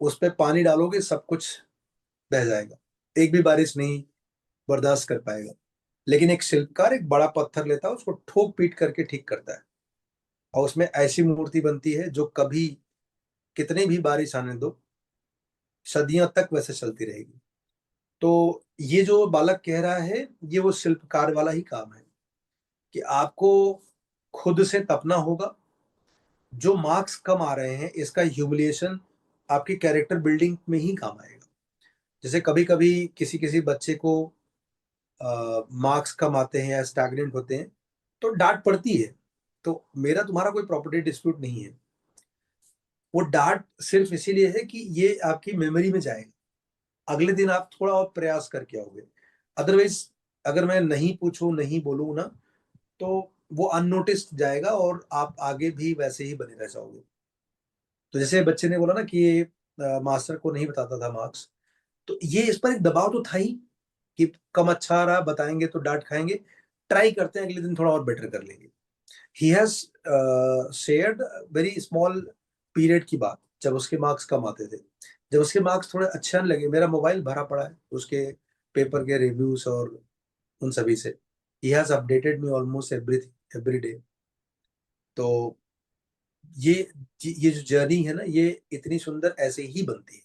उस पे पानी डालोगे सब कुछ बह जाएगा, एक भी बारिश नहीं बर्दाश्त कर पाएगा। लेकिन एक शिल्पकार एक बड़ा पत्थर लेता है, उसको ठोक पीट करके ठीक करता है, और उसमें ऐसी मूर्ति बनती है जो कभी, कितनी भी बारिश आने दो, सदियों तक वैसे चलती रहेगी। तो ये जो बालक कह रहा है, ये वो शिल्पकार वाला ही काम है, कि आपको खुद से तपना होगा। जो मार्क्स कम आ रहे हैं, इसका ह्यूमिलिएशन आपकी कैरेक्टर बिल्डिंग में ही काम आएगा। जैसे कभी कभी किसी किसी बच्चे को मार्क्स कम आते हैं या स्टैग्नेंट होते हैं, तो डांट पड़ती है। तो मेरा तुम्हारा कोई प्रॉपर्टी डिस्प्यूट नहीं है, वो डांट सिर्फ इसीलिए है कि ये आपकी मेमोरी में जाएगा, अगले दिन आप थोड़ा और प्रयास करके आओगे। अदरवाइज अगर मैं नहीं पूछूं, नहीं बोलूं ना, तो वो अननोटिस्ड जाएगा और आप आगे भी वैसे ही बने रह जाओगे। तो जैसे बच्चे ने बोला ना कि ये मास्टर को नहीं बताता था मार्क्स, तो ये इस पर एक दबाव तो था ही कि कम अच्छा आ रहा, बताएंगे तो डांट खाएंगे, ट्राई करते हैं, अगले दिन थोड़ा और बेटर कर लेंगे। He has shared very small period की बात, जब उसके मार्क्स कम आते थे, जब उसके मार्क्स थोड़े अच्छे आने लगे, मेरा मोबाइल भरा पड़ा है उसके पेपर के रिव्यूज और उन सभी से। He has updated me almost every day. तो ये ये जो जर्नी है ना, ये इतनी सुंदर ऐसे ही बनती है।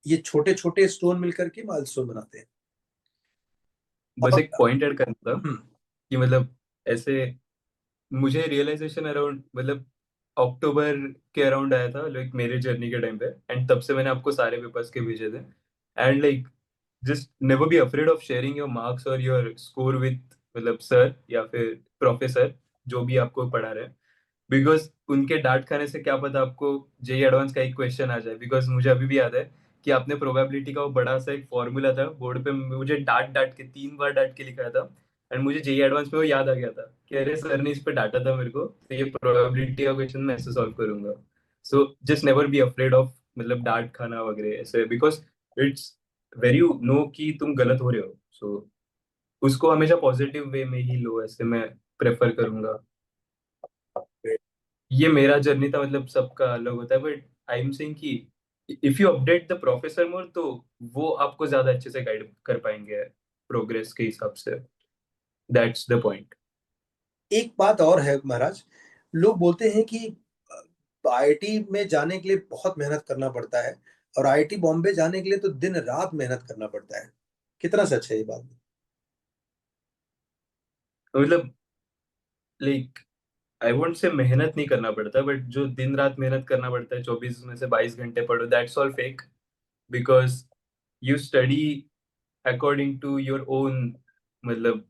ये छोटे छोटे स्टोन मिलकर के माइलस्टोन बनाते हैं। बस और एक पॉइंट ऐड करना था हम्म, कि मतलब ऐसे मुझे रियलाइजेशन अराउंड मतलब अक्टूबर के अराउंड आया था, लाइक मेरे जर्नी के टाइम पे, एंड तब से मैंने आपको सारे पेपर्स के भेजे थे। And like just never be afraid of sharing your marks और योर स्कोर विथ मतलब सर या फिर प्रोफेसर जो भी आपको पढ़ा रहे हैं, बिकॉज उनके डांट खाने से क्या पता आपको जेई एडवांस का एक क्वेश्चन आ जाए। बिकॉज मुझे अभी भी याद है कि आपने प्रोबेबिलिटी का वो बड़ा सा एक फॉर्मूला था बोर्ड पे, मुझे डांट डांट के 3 बार डांट के लिखाया था, एंड मुझे जेई एडवांस में वो याद आ गया था कि अरे सर ने इस पे डांटा था मेरे को, तो ये प्रोबेबिलिटी का क्वेश्चन मैं ऐसे सॉल्व करूंगा। So just never be afraid of मतलब डांट खाना वगैरह ऐसे, बिकॉज इट्स वेरी नो कि तुम गलत हो रहे हो। सो उसको हमेशा पॉजिटिव वे में ही लो, ऐसे मैं प्रेफर करूंगा। ये मेरा जर्नी था, मतलब सबका अलग होता है, बट आई एम सेइंग कि if you update the professor more, तो वो आपको ज्यादा अच्छे से गाइड कर पाएंगे प्रोग्रेस के हिसाब से। That's the point. एक बात और है महाराज, लोग बोलते हैं कि आईआईटी में जाने के लिए बहुत मेहनत करना पड़ता है, और आईआईटी बॉम्बे जाने के लिए तो दिन रात मेहनत करना पड़ता है। कितना सच है ये बात? मतलब लाइक आई वोंट से मेहनत नहीं करना पड़ता, बट जो दिन रात मेहनत करना पड़ता है, 24 में से 22 घंटे पढ़ो, that's all fake. Because you study according to your own, मतलब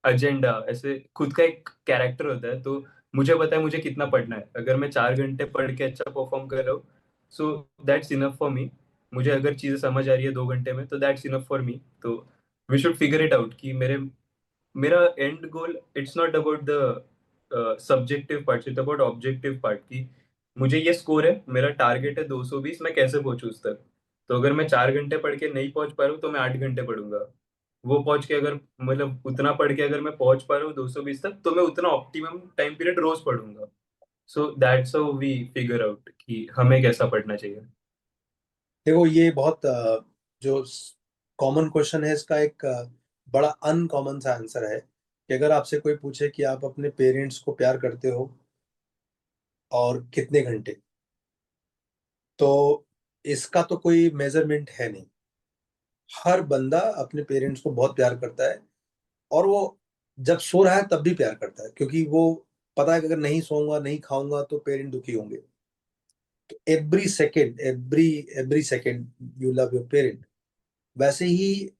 एजेंडा, ऐसे खुद का एक कैरेक्टर होता है। तो मुझे पता है मुझे कितना पढ़ना है। अगर मैं 4 घंटे पढ़ के अच्छा परफॉर्म कर रहा हूँ, सो दैट्स इनफ फॉर मी। मुझे अगर चीजें समझ आ रही है 2 घंटे में, तो दैट्स इनफ फॉर मी। तो we should figure it out कि मेरा end goal, it's not about the subjective part, it's about objective part की मुझे ये स्कोर है, मेरा टारगेट है 220, मैं कैसे पहुंचूं उस तक। तो अगर मैं 4 घंटे पढ़ के नहीं पहुंच पा रहा हूँ, तो मैं 8 घंटे पढ़ूंगा। वो पहुंच के अगर, मतलब उतना पढ़ के अगर मैं पहुंच पा रहा हूँ 220 तक, तो मैं उतना ऑप्टिमम टाइम पीरियड रोज पढ़ूंगा। So that's how we figure out कि हमें कैसा पढ़ना चाहिए। देखो, ये बहुत जो कॉमन क्वेश्चन है, इसका एक बड़ा अनकॉमन सा आंसर है कि अगर आपसे कोई पूछे कि आप अपने पेरेंट्स को प्यार करते हो और कितने घंटे, तो इसका तो कोई मेजरमेंट है नहीं। हर बंदा अपने पेरेंट्स को बहुत प्यार करता है, और वो जब सो रहा है तब भी प्यार करता है, क्योंकि वो पता है कि अगर नहीं सोऊंगा, नहीं खाऊंगा, तो पेरेंट दुखी होंगे। तो every second you love your parent. वैसे ही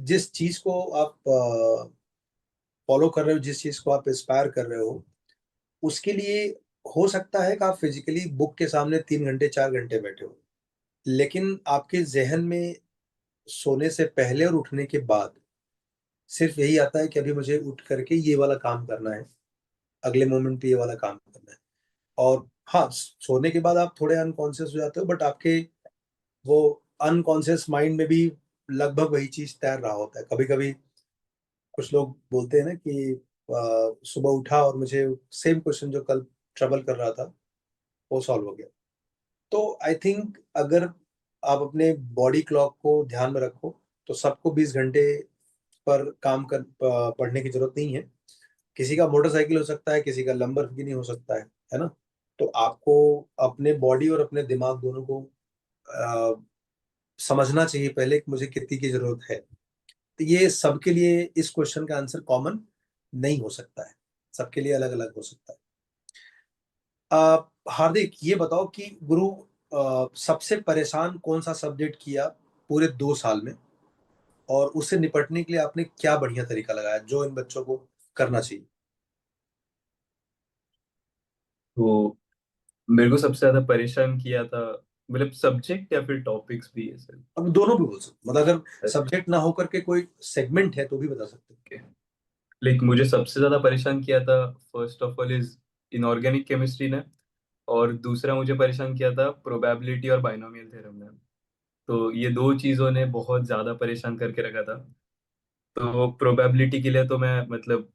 जिस चीज को आप फॉलो कर रहे हो, जिस चीज को आप इंस्पायर कर रहे हो, उसके लिए हो सकता है कि आप फिजिकली बुक के सामने 3 घंटे 4 घंटे बैठे हो, लेकिन आपके जहन में सोने से पहले और उठने के बाद सिर्फ यही आता है कि अभी मुझे उठ करके ये वाला काम करना है, अगले मोमेंट पे ये वाला काम करना है। और हाँ, सोने के बाद आप थोड़े अनकॉन्शियस हो जाते हो, बट आपके वो अनकॉन्शियस माइंड में भी लगभग वही चीज तैर रहा होता है। कभी कभी कुछ लोग बोलते हैं ना कि सुबह उठा और मुझे सेम क्वेश्चन जो कल ट्रबल कर रहा था, वो सॉल्व हो गया। तो आई थिंक अगर आप अपने बॉडी क्लॉक को ध्यान में रखो, तो सबको 20 घंटे पर काम कर पढ़ने की जरूरत नहीं है। किसी का मोटरसाइकिल हो सकता है, किसी का लंबरगिनी हो सकता है ना? तो आपको अपने बॉडी और अपने दिमाग दोनों को अ, समझना चाहिए पहले कि मुझे कितनी की जरूरत है। तो ये सबके लिए इस क्वेश्चन का आंसर कॉमन नहीं हो सकता है, सबके लिए अलग अलग हो सकता है। हार्दिक, ये बताओ कि गुरु सबसे परेशान कौन सा सब्जेक्ट किया पूरे 2 साल में, और उससे निपटने के लिए आपने क्या बढ़िया तरीका लगाया जो इन बच्चों को करना चाहिए? तो मेरे को सबसे ज्यादा परेशान किया था, मतलब सब्जेक्ट या फिर टॉपिक्स भी है सर? अब दोनों भी बोल सकते, मतलब अगर सब्जेक्ट ना होकर के कोई सेगमेंट है तो भी बता सकते हो। लाइक मुझे सबसे ज्यादा परेशान किया था, first of all is inorganic chemistry ने। और दूसरा मुझे परेशान किया था प्रोबेबिलिटी और बाइनोमियल थ्योरम ने। तो ये दो चीजों ने बहुत ज्यादा परेशान करके रखा था। तो प्रोबेबिलिटी के लिए तो मैं, मतलब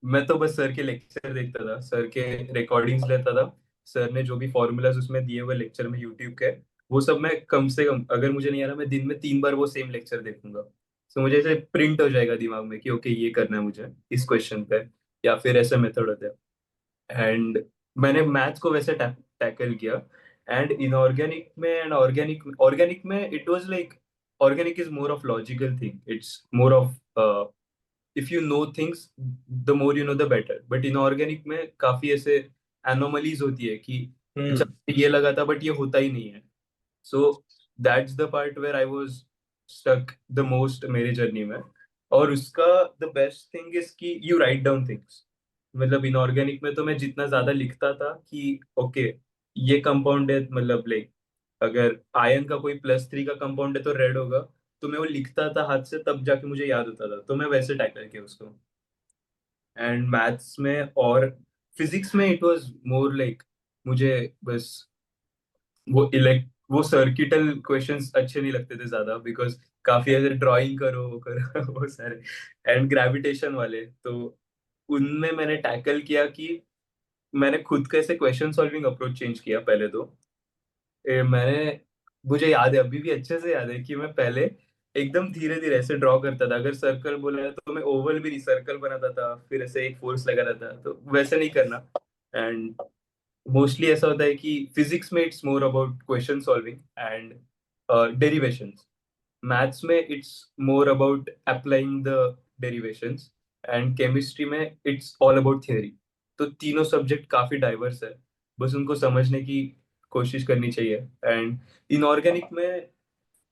मैं तो बस सर के लेक्चर देखता था, सर के रिकॉर्डिंग्स लेता था। सर ने जो भी फॉर्मूलाज उसमें दिए हुए लेक्चर में यूट्यूब के, वो सब मैं कम से कम, अगर मुझे नहीं आ रहा, मैं दिन में 3 बार वो सेम लेक्चर देखूंगा। तो मुझे ऐसे प्रिंट हो जाएगा दिमाग में कि ओके ये करना है मुझे इस क्वेश्चन पे, या फिर ऐसे मेथड होते हैं। एंड मैंने मैथ्स को वैसे टैकल किया। एंड इनऑर्गेनिक में एंड ऑर्गेनिक ऑर्गेनिक में it was like, organic is more of logical thing, it's more of if you know things, the more you know the better. But inorganic में काफी ऐसे एनोमलीज होती है कि अच्छा हम्म। ये लगा था बट ये होता ही नहीं है। So that's the part where I was stuck the most मेरी जर्नी में। और उसका द बेस्ट थिंग इज कि यू राइट डाउन थिंग्स। मतलब इनऑर्गेनिक में तो मैं जितना ज्यादा लिखता था कि ओके ये कंपाउंड है, मतलब लाइक अगर आयन का कोई +3 का कंपाउंड है तो रेड होगा, तो मैं वो लिखता था हाथ से, तब जाके मुझे याद होता था। तो मैं वैसे टैकल किया उसको। एंड मैथ्स में और फिजिक्स में इट वाज मोर लाइक, मुझे बस वो सर्किटल क्वेश्चंस अच्छे नहीं लगते थे ज्यादा, बिकॉज काफी अगर ड्राइंग करो वो करो वो सारे, एंड ग्रेविटेशन वाले। तो उनमें मैंने टैकल किया कि मैंने खुद का ऐसे क्वेश्चन सॉल्विंग अप्रोच चेंज किया पहले तो। मैंने, मुझे याद है, अभी भी अच्छे से याद है कि मैं पहले एकदम धीरे धीरे ऐसे ड्रॉ करता था। अगर सर्कल बोला तो मैं ओवल भी नहीं, सर्कल बनाता था, फिर ऐसे एक फोर्स लगाता था। तो वैसे नहीं करना। एंड मोस्टली ऐसा होता है कि फिजिक्स में it's more about question solving and derivations. Maths में it's more about applying the derivations. And chemistry में इट्स ऑल अबाउट थियरी। तो तीनों सब्जेक्ट काफी डाइवर्स है, बस उनको समझने की कोशिश करनी चाहिए। एंड इनऑर्गेनिक में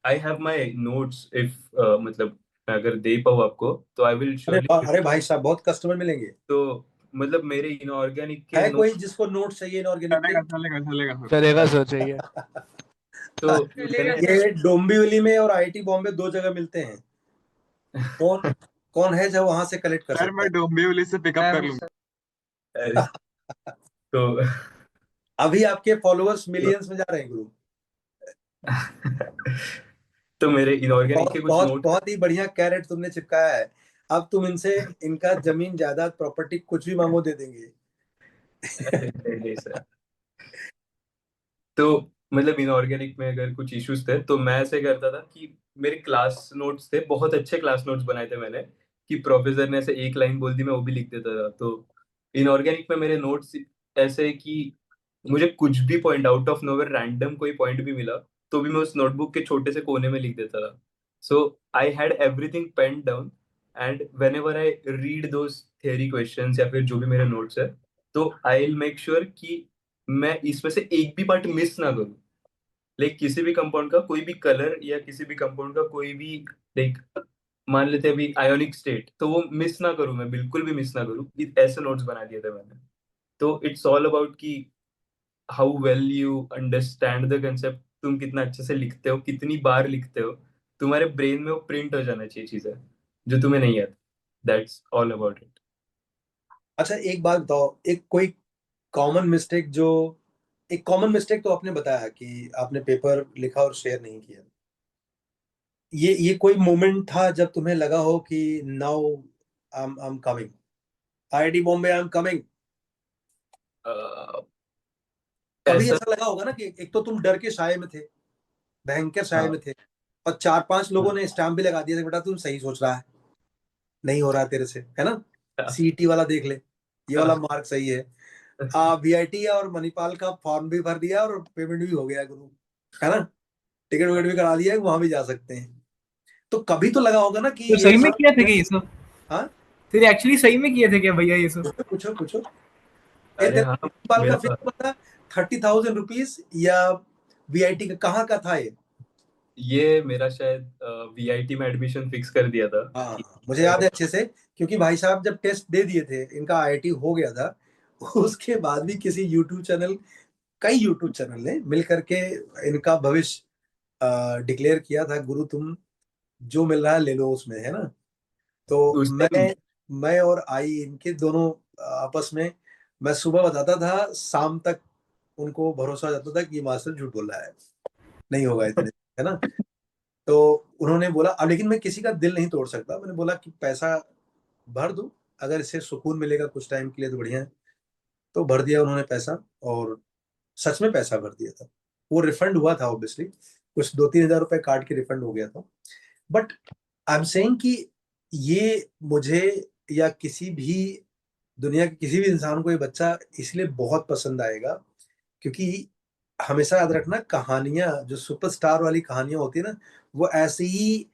I have my notes, if मतलब मैं अगर दे पाऊँ आपको तो आई विल श्योरली। अरे भाई साहब, बहुत कस्टमर मिलेंगे। तो मतलब मेरे इनऑर्गेनिक के है कोई नोट्स। जिसको नोट्स चाहिए इनऑर्गेनिक के? चलेगा चलेगा चलेगा सर। चलेगा सर, चाहिए। तो चलेगा मैंने ये डोंबिवली में और आईआईटी बॉम्बे दो जगह मिलते हैं। कौन कौन है जो वहां से कलेक्ट कर सर सकता मैं है? डोंबिवली से पिकअप कर लूंगा। अरे, तो अभी आपके फॉलोअर्स मिलियंस में जा रहे हैं गुरु। तो मेरे इनऑर्गेनिक के बहुत कुछ बहुत नोट। बहुत ही बढ़िया कैरेट तुमने चिपकाया है। अब तुम इनसे इनका जमीन जायदाद प्रॉपर्टी कुछ भी मांगो दे देंगे। नहीं सर। तो मतलब इनऑर्गेनिक में अगर कुछ इश्यूज थे तो मैं ऐसे करता था कि मेरे क्लास नोट्स थे, बहुत अच्छे क्लास नोट्स बनाए थे मैंने, कि प्रोफेसर ने ऐसे एक लाइन बोल दी मैं वो भी लिख देता था। तो इनऑर्गेनिक में मेरे नोट्स ऐसे है कि मुझे कुछ भी point out of nowhere random कोई पॉइंट भी मिला तो भी मैं उस नोटबुक के छोटे से कोने में लिख देता था। So I had everything pen down. And whenever I read those theory questions या फिर जो भी मेरे नोट्स है, तो आई विल मेक श्योर कि मैं इसमें से एक भी पार्ट मिस ना करूं। लाइक किसी भी कंपाउंड का कोई भी कलर या किसी भी कंपाउंड का कोई भी, लाइक मान लेते हैं अभी आयोनिक स्टेट, तो वो मिस ना करूं, मैं बिल्कुल भी मिस ना करूं। ऐसे नोट्स बना दिए थे मैंने। तो इट्स ऑल अबाउट कि how well you understand the concept, तुम कितना अच्छे से लिखते हो, कितनी बार लिखते हो, तुम्हारे ब्रेन में वो प्रिंट हो जाना चाहिए चीजें जो तुम्हें नहीं आती। That's all about it. अच्छा एक बात बताओ, एक कोई कॉमन मिस्टेक जो, एक कॉमन मिस्टेक तो आपने बताया कि आपने पेपर लिखा और शेयर नहीं किया। ये कोई मोमेंट था जब तुम्हें लगा हो कि now I am coming, IIT Bombay I am coming? कभी ऐसा। ऐसा लगा होगा ना कि एक तो तुम डर के साए में थे, भयंकर साए में हाँ। थे, और चार पांच लोगों ने स्टैम्प भी लगा दिया था, बेटा तुम सही सोच रहा है, नहीं हो रहा है तेरे से, है ना? सीईटी वाला देख ले, ये वाला मार्क सही है। वीआईटी और मणिपाल का फॉर्म भी भर दिया और पेमेंट भी हो गया गुरु, है ना? टिकट विकेट भी करा लिया है, वहां भी जा सकते हैं। तो कभी तो लगा होगा ना कि तो ये सही में सब। किया था क्या ये सब? हाँ, फिर एक्चुअली सही में किए थे क्या भैया ये सब? पूछो पूछो पूछो। ये अरे तेरा हाँ। मणिपाल का मेरा फीस पता, 30,000 रुपीज, या वीआईटी का कहाँ का था ये? ये मेरा शायद वीआईटी में एडमिशन फिक्स कर दिया था कि हाँ मुझे याद है अच्छे से, क्योंकि भाई साहब जब टेस्ट दे दिए थे, इनका आईआईटी हो गया था, उसके बाद भी किसी यूट्यूब चैनल, कई यूट्यूब चैनल ने मिल करके इनका भविष्य डिक्लेयर किया था, गुरु तुम जो मिल रहा है ले लो उसमें, है ना? तो उस टाइम। मैं और आई इनके दोनों आपस में, मैं सुबह बताता था, शाम तक उनको भरोसा हो जाता था कि ये मास्टर झूठ बोल रहा है, नहीं होगा इतने, है ना? तो उन्होंने बोला, अब लेकिन मैं किसी का दिल नहीं तोड़ सकता, मैंने बोला कि पैसा भर दो, अगर इससे सुकून मिलेगा कुछ टाइम के लिए तो बढ़िया है। तो भर दिया उन्होंने पैसा, और सच में पैसा भर दिया था। वो रिफंड हुआ था ऑब्वियसली, कुछ 2-3 हज़ार रुपए काट के रिफंड हो गया था। बट आई एम सेइंग कि ये मुझे या किसी भी दुनिया के किसी भी इंसान को ये बच्चा इसलिए बहुत पसंद आएगा, क्योंकि हमेशा याद रखना, कहानियां जो सुपरस्टार वाली कहानियां होती है ना, वो ऐसे ही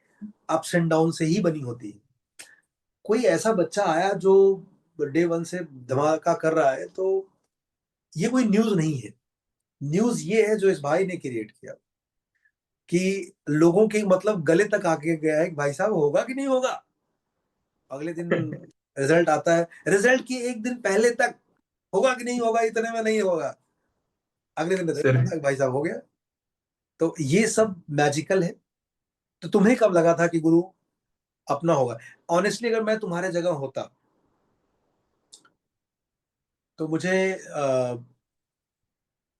अप्स एंड डाउन से ही बनी होती है। कोई ऐसा बच्चा आया जो डे वन से धमाका कर रहा है, तो ये कोई न्यूज नहीं है। न्यूज ये है जो इस भाई ने क्रिएट किया, कि लोगों के मतलब गले तक आके गया है कि भाई साहब होगा कि नहीं होगा। अगले दिन रिजल्ट आता है, रिजल्ट की एक दिन पहले तक होगा कि नहीं होगा, इतने में नहीं होगा, अगले दिन रिजल्ट सर, आता है कि भाई साहब हो गया। तो ये सब मैजिकल है। तो तुम्हें कब लगा था कि गुरु अपना होगा? ऑनेस्टली अगर मैं तुम्हारे जगह होता तो मुझे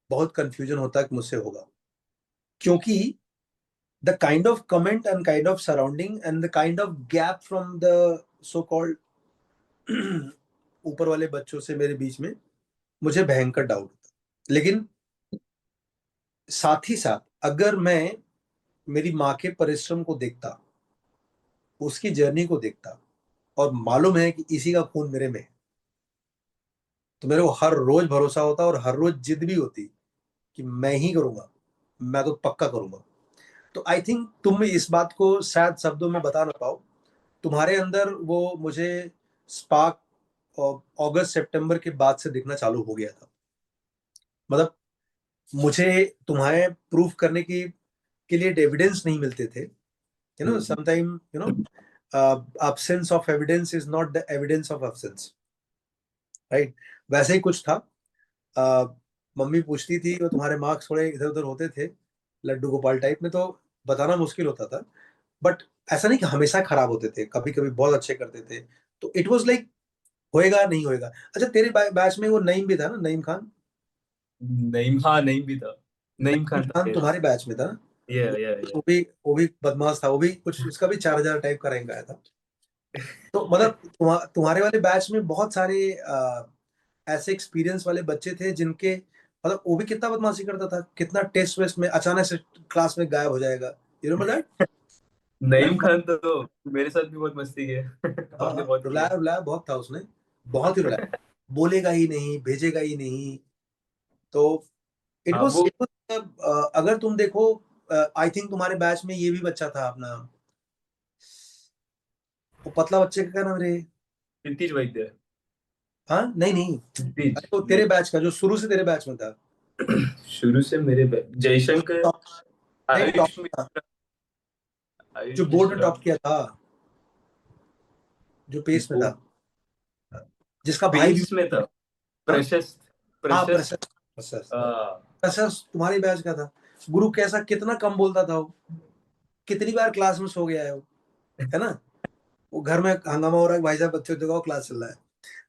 बहुत कंफ्यूजन होता कि मुझसे होगा, क्योंकि the kind of comment and kind of surrounding and the kind of gap from the so called ऊपर वाले बच्चों से मेरे बीच में, मुझे भयंकर डाउट होता। लेकिन साथ ही साथ अगर मैं मेरी माँ के परिश्रम को देखता, उसकी जर्नी को देखता, और मालूम है कि इसी का खून मेरे में है, तो मेरे को हर रोज भरोसा होता और हर रोज जिद भी होती कि मैं ही करूंगा, मैं तो पक्का करूंगा। तो आई थिंक तुम इस बात को शायद शब्दों में बता ना पाओ, तुम्हारे अंदर वो मुझे स्पार्क अगस्त सितंबर के बाद से दिखना चालू हो गया था। मतलब मुझे तुम्हारे प्रूफ करने की के लिए एविडेंस नहीं मिलते थे, you know sometime, you know absence of evidence is not the evidence of absence, right? वैसे ही कुछ था। मम्मी पूछती थी, और तुम्हारे मार्क्स थोड़े इधर उधर होते थे लड्डू गोपाल टाइप में, तो बताना मुश्किल होता था। बट ऐसा नहीं कि हमेशा खराब होते थे, कभी कभी बहुत अच्छे करते थे। तो इट वाज लाइक होएगा नहीं होएगा। अच्छा, तेरे बैच में वो नईम भी था ना, नईम खान? नईम, हाँ नईम भी था, नईम खान था। तुम्हारे बैच में था ना? ये वो भी बदमाश था, वो भी कुछ, उसका भी 4000 टाइप का रैंक आया था। तो मतलब तुम्हारे वाले बैच में बहुत सारे ऐसे एक्सपीरियंस वाले बच्चे थे जिनके, मतलब वो भी कितना बदमाशी करता था, कितना टेस्ट वेस्ट में अचानक से क्लास में गायब हो जाएगा। You remember that? Naeem Khan तो मेरे साथ भी बहुत मस्ती किया हाँ हमने हाँ, बहुत किया। रुलाया रुलाया बहुत था उसने, बहुत ही रुलाया। बोलेगा ही नहीं, भेजेगा ही नहीं। तो इट हाँ वाज वो अगर तुम देखो, आई थिंक तुम्हारे बैच में ये भी बच्चा था अपना, वो पतला बच्चे का क्या नाम रे? क्षितिज वैद्य। हाँ, नहीं नहीं, क्षितिज अरे वो तेरे नहीं, बैच का जो शुरू से तेरे बैच में था। शुरू से मेरे जयशंकर, टॉप, नहीं टॉप आयुष था, मिश्रा, जो आयुष बोर्ड में मिश्रा। टॉप किया था, जो पेस में वो था, जिसका भाई भी। पेस में था, हाँ प्रशस्त, हाँ, प्रशस्त। प्रशस्त, प्रशस्त। आ, प्रशस्त तुम्हारी बैच का था। गुरु कैसा, कितना कम बोलता था वो, कितनी बार क्लास में सो गया है वो, है ना? वो घर में हंगामा हो रहा है, भाई साहब बच्चे जगाओ, क्लास चल रहा है।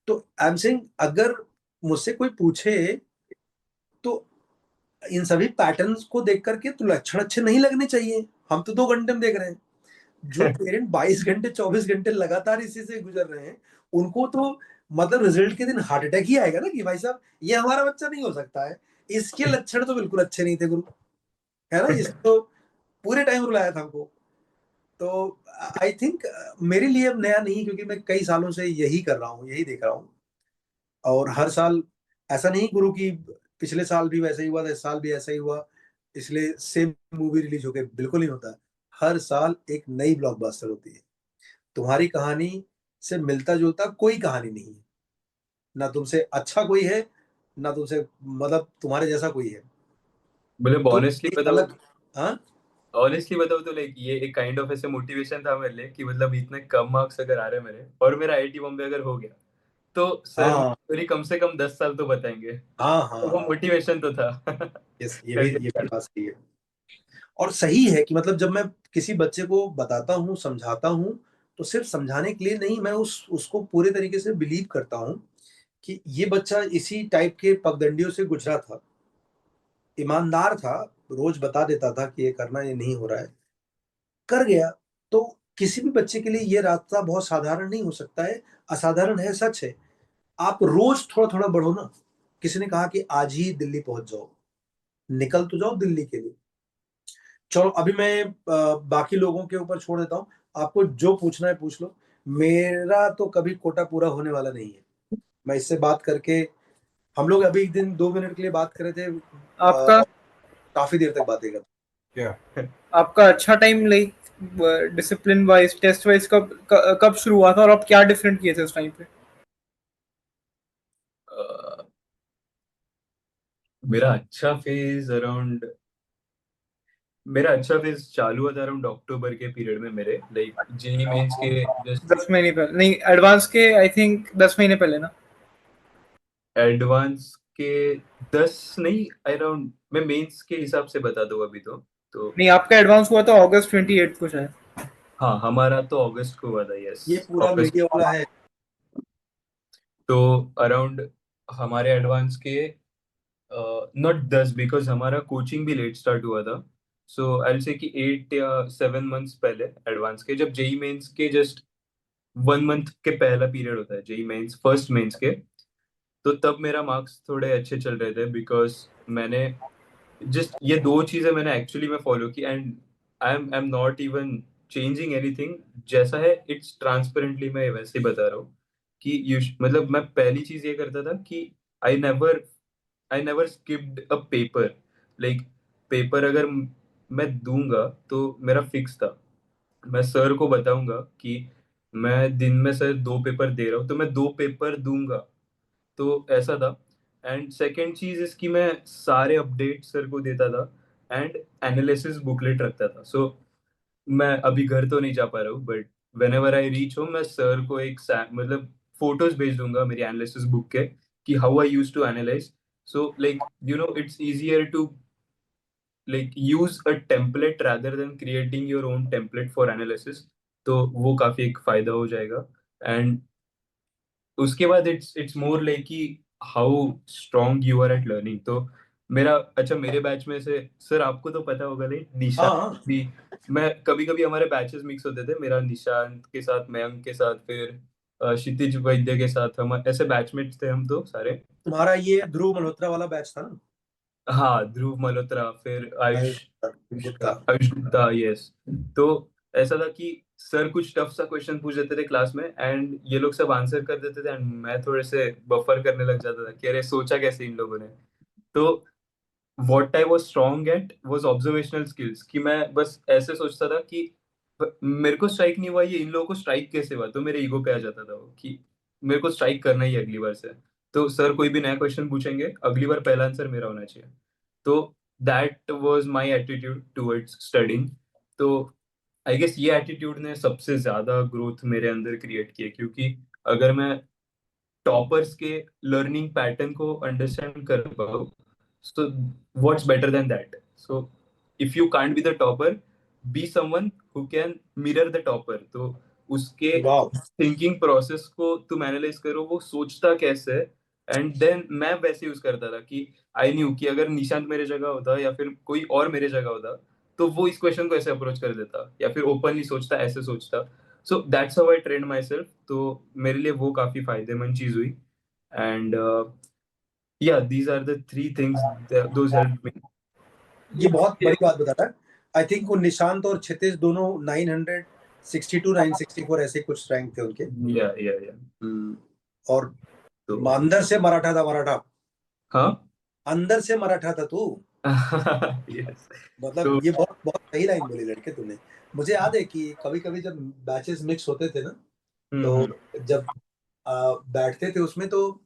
तो आई एम सेइंग, अगर मुझसे कोई पूछे तो इन सभी पैटर्न्स को देख करके तो लक्षण अच्छे नहीं लगने चाहिए। हम तो 2 घंटे में देख रहे हैं, जो पेरेंट 22 घंटे 24 घंटे लगातार इसी से गुजर रहे हैं, उनको तो मतलब रिजल्ट के दिन हार्ट अटैक ही आएगा ना, कि भाई साहब ये हमारा बच्चा नहीं हो सकता है, इसके लक्षण तो बिल्कुल अच्छे नहीं थे गुरु, है ना? इसको पूरे टाइम रुलाया था हमको। तो आई थिंक मेरे लिए अब नया नहीं, क्योंकि मैं कई सालों से यही कर रहा हूँ, यही देख रहा हूँ। और हर साल ऐसा नहीं गुरु की, पिछले साल भी वैसा ही हुआ था, इस साल भी ऐसा ही हुआ, इसलिए सेम मूवी रिलीज हो गई, बिल्कुल नहीं होता। हर साल एक नई ब्लॉकबस्टर होती है। तुम्हारी कहानी से मिलता जुलता कोई कहानी नहीं है, ना तुमसे अच्छा कोई है, ना तुमसे, मतलब तुम्हारे जैसा कोई है। मतलब तो ऑनेस्टली एक बताओ, अलग, हाँ तो लाइक ये एक काइंड ऑफ ऐसे मोटिवेशन था मेरे लिए कि मतलब इतने कम मार्क्स अगर आ रहे मेरे और मेरा आईआईटी बॉम्बे अगर हो गया तो सर हाँ मेरी कम से कम 10 साल तो बताएंगे। हाँ तो हाँ वो हाँ, मोटिवेशन तो था यस, करके ये भी दिखाना। बात सही है। और सही है कि मतलब जब मैं किसी बच्चे को बताता हूँ, समझाता हूँ, तो सिर्फ समझाने के लिए नहीं, मैं उसको पूरे तरीके से बिलीव करता हूँ कि ये बच्चा इसी टाइप के पगडंडियों से गुजरा था, ईमानदार था, रोज बता देता था कि ये करना, ये नहीं हो रहा है, कर गया। तो किसी भी बच्चे के लिए ये रास्ता बहुत साधारण नहीं हो सकता है, असाधारण है, सच है। आप रोज थोड़ा थोड़ा बढ़ो ना। किसी ने कहा कि आज ही दिल्ली पहुंच जाओ, निकल तो जाओ दिल्ली के लिए। चलो अभी मैं बाकी लोगों के ऊपर छोड़ देता हूँ, आपको जो पूछना है पूछ लो। मेरा तो कभी कोटा पूरा होने वाला नहीं है। मैं इससे बात करके, हम लोग अभी एक दिन 2 मिनट के लिए बात कर रहे थे, आपका काफी देर तक बातें कर। क्या? आपका अच्छा time like discipline wise taste wise कब शुरू हुआ था और आप क्या डिफरेंट किए थे उस टाइम पे? अ, मेरा अच्छा फेज अराउंड मेरा अच्छा फेज चालू हुआ था अराउंड अक्टूबर के पीरियड में मेरे, लाइक जेई मेंस के जस्ट 10 महीने पहले नहीं, एडवांस के आई थिंक 10 महीने पहले ना? एडवांस के 10 नहीं, अराउंड मैं मेंस के हिसाब से बता दूं अभी तो नहीं, आपका एडवांस हुआ था अगस्त 28 को शायद। हाँ हमारा तो अगस्त को हुआ था, यस ये पूरा अगस्त। मीडिया वाला है। तो अराउंड हमारे एडवांस के नॉट 10 बिकॉज हमारा कोचिंग भी लेट स्टार्ट हुआ था। सो आई विल से कि 8 या 7 मंथ्स पहले एडवांस के, जब जेई मेंस के जस्ट 1 मंथ के पहला पीरियड होता है जेई मेंस फर्स्ट मेंस के। तो तब मेरा मार्क्स थोड़े अच्छे चल रहे थे, बिकॉज मैंने जस्ट ये 2 चीजें मैंने एक्चुअली में फॉलो की, and I am not even changing anything. जैसा है इट्स ट्रांसपेरेंटली, मैं वैसे ही बता रहा हूँ कि मतलब मैं पहली चीज ये करता था कि I never I never skipped a paper. Like paper अगर मैं दूंगा तो मेरा फिक्स था, मैं सर को बताऊंगा कि मैं दिन में सर 2 पेपर दे रहा हूँ, तो मैं 2 पेपर दूंगा। तो ऐसा था। एंड सेकेंड चीज इसकी, मैं सारे अपडेट सर को देता था एंड एनालिसिस बुकलेट रखता था। सो मैं अभी घर तो नहीं जा पा रहा हूँ, but when ever I reach home मैं सर को एक मतलब फोटोज भेज दूंगा मेरी एनालिसिस बुक के, कि how I use to analyse. So like it's easier to like use a template rather than creating your own template for analysis। तो वो काफी एक फायदा हो जाएगा। एंड उसके बाद इट्स मोर लाइक कि how strong you are at learning. तो मेरा अच्छा, मेरे बैच में से सर आपको तो पता होगा, लाइक हाँ निशांत हाँ। भी, मैं कभी कभी हमारे बैचेस मिक्स होते थे, मेरा निशांत के साथ, मयंक के साथ, फिर क्षितिज वैद्य के साथ, हम ऐसे बैचमेट्स थे हम तो सारे। तुम्हारा ये ध्रुव मल्होत्रा वाला बैच था ना? हाँ, ध्रुव मल्होत्रा, फिर आयुष आयुष गुप्ता। आयुष गुप्ता, यस। तो ऐसा था कि सर कुछ टफ सा क्वेश्चन पूछ देते थे क्लास में, एंड ये लोग सब आंसर कर देते थे, एंड मैं थोड़े से बफर करने लग जाता था कि अरे सोचा कैसे इन लोगों ने। तो what I was strong at was observational skills, कि मैं बस ऐसे सोचता था कि मेरे को स्ट्राइक नहीं हुआ, ये इन लोगों को स्ट्राइक कैसे हुआ, तो मेरे ईगो पे आ जाता था वो कि मेरे को स्ट्राइक करना ही है अगली बार से। तो सर कोई भी नया क्वेश्चन पूछेंगे, अगली बार पहला आंसर मेरा होना चाहिए। तो that was my attitude towards studying. तो आई गेस ये एटीट्यूड ने सबसे ज्यादा ग्रोथ मेरे अंदर क्रिएट की है, क्योंकि अगर मैं टॉपर्स के लर्निंग पैटर्न को अंडरस्टैंड कर पाऊँ, so what's better than that? So if you can't be the topper, be someone who can mirror the topper। तो उसके वाह। थिंकिंग प्रोसेस को तुम एनालाइज करो, वो सोचता कैसे है, एंड देन मैं वैसे यूज करता था कि आई न्यू कि अगर निशांत मेरे जगह होता या फिर कोई और मेरे जगह होता, तो वो इस क्वेश्चन को ऐसे अप्रोच कर देता, या फिर ओपनली सोचता, ऐसे सोचता। सो that's how I train my self. तो मेरे लिए वो काफी फायदेमंद चीज हुई। And yeah, these are the 3 things those helped me। ये बहुत बड़ी बात बता रहा है। आई थिंक वो निशांत और क्षितिज दोनों 962 964 ऐसे कुछ रैंक थे उनके। या और तो अंदर से मराठा था, मराठा। हाँ अंदर से मराठा था तू। यस। मतलब तो ये बहुत बहुत सही लाइन बोली लड़के तुमने। मुझे याद है कि कभी कभी जब बैचेस मिक्स होते थे ना, हम्म तो जब बैठते थे उसमें, तो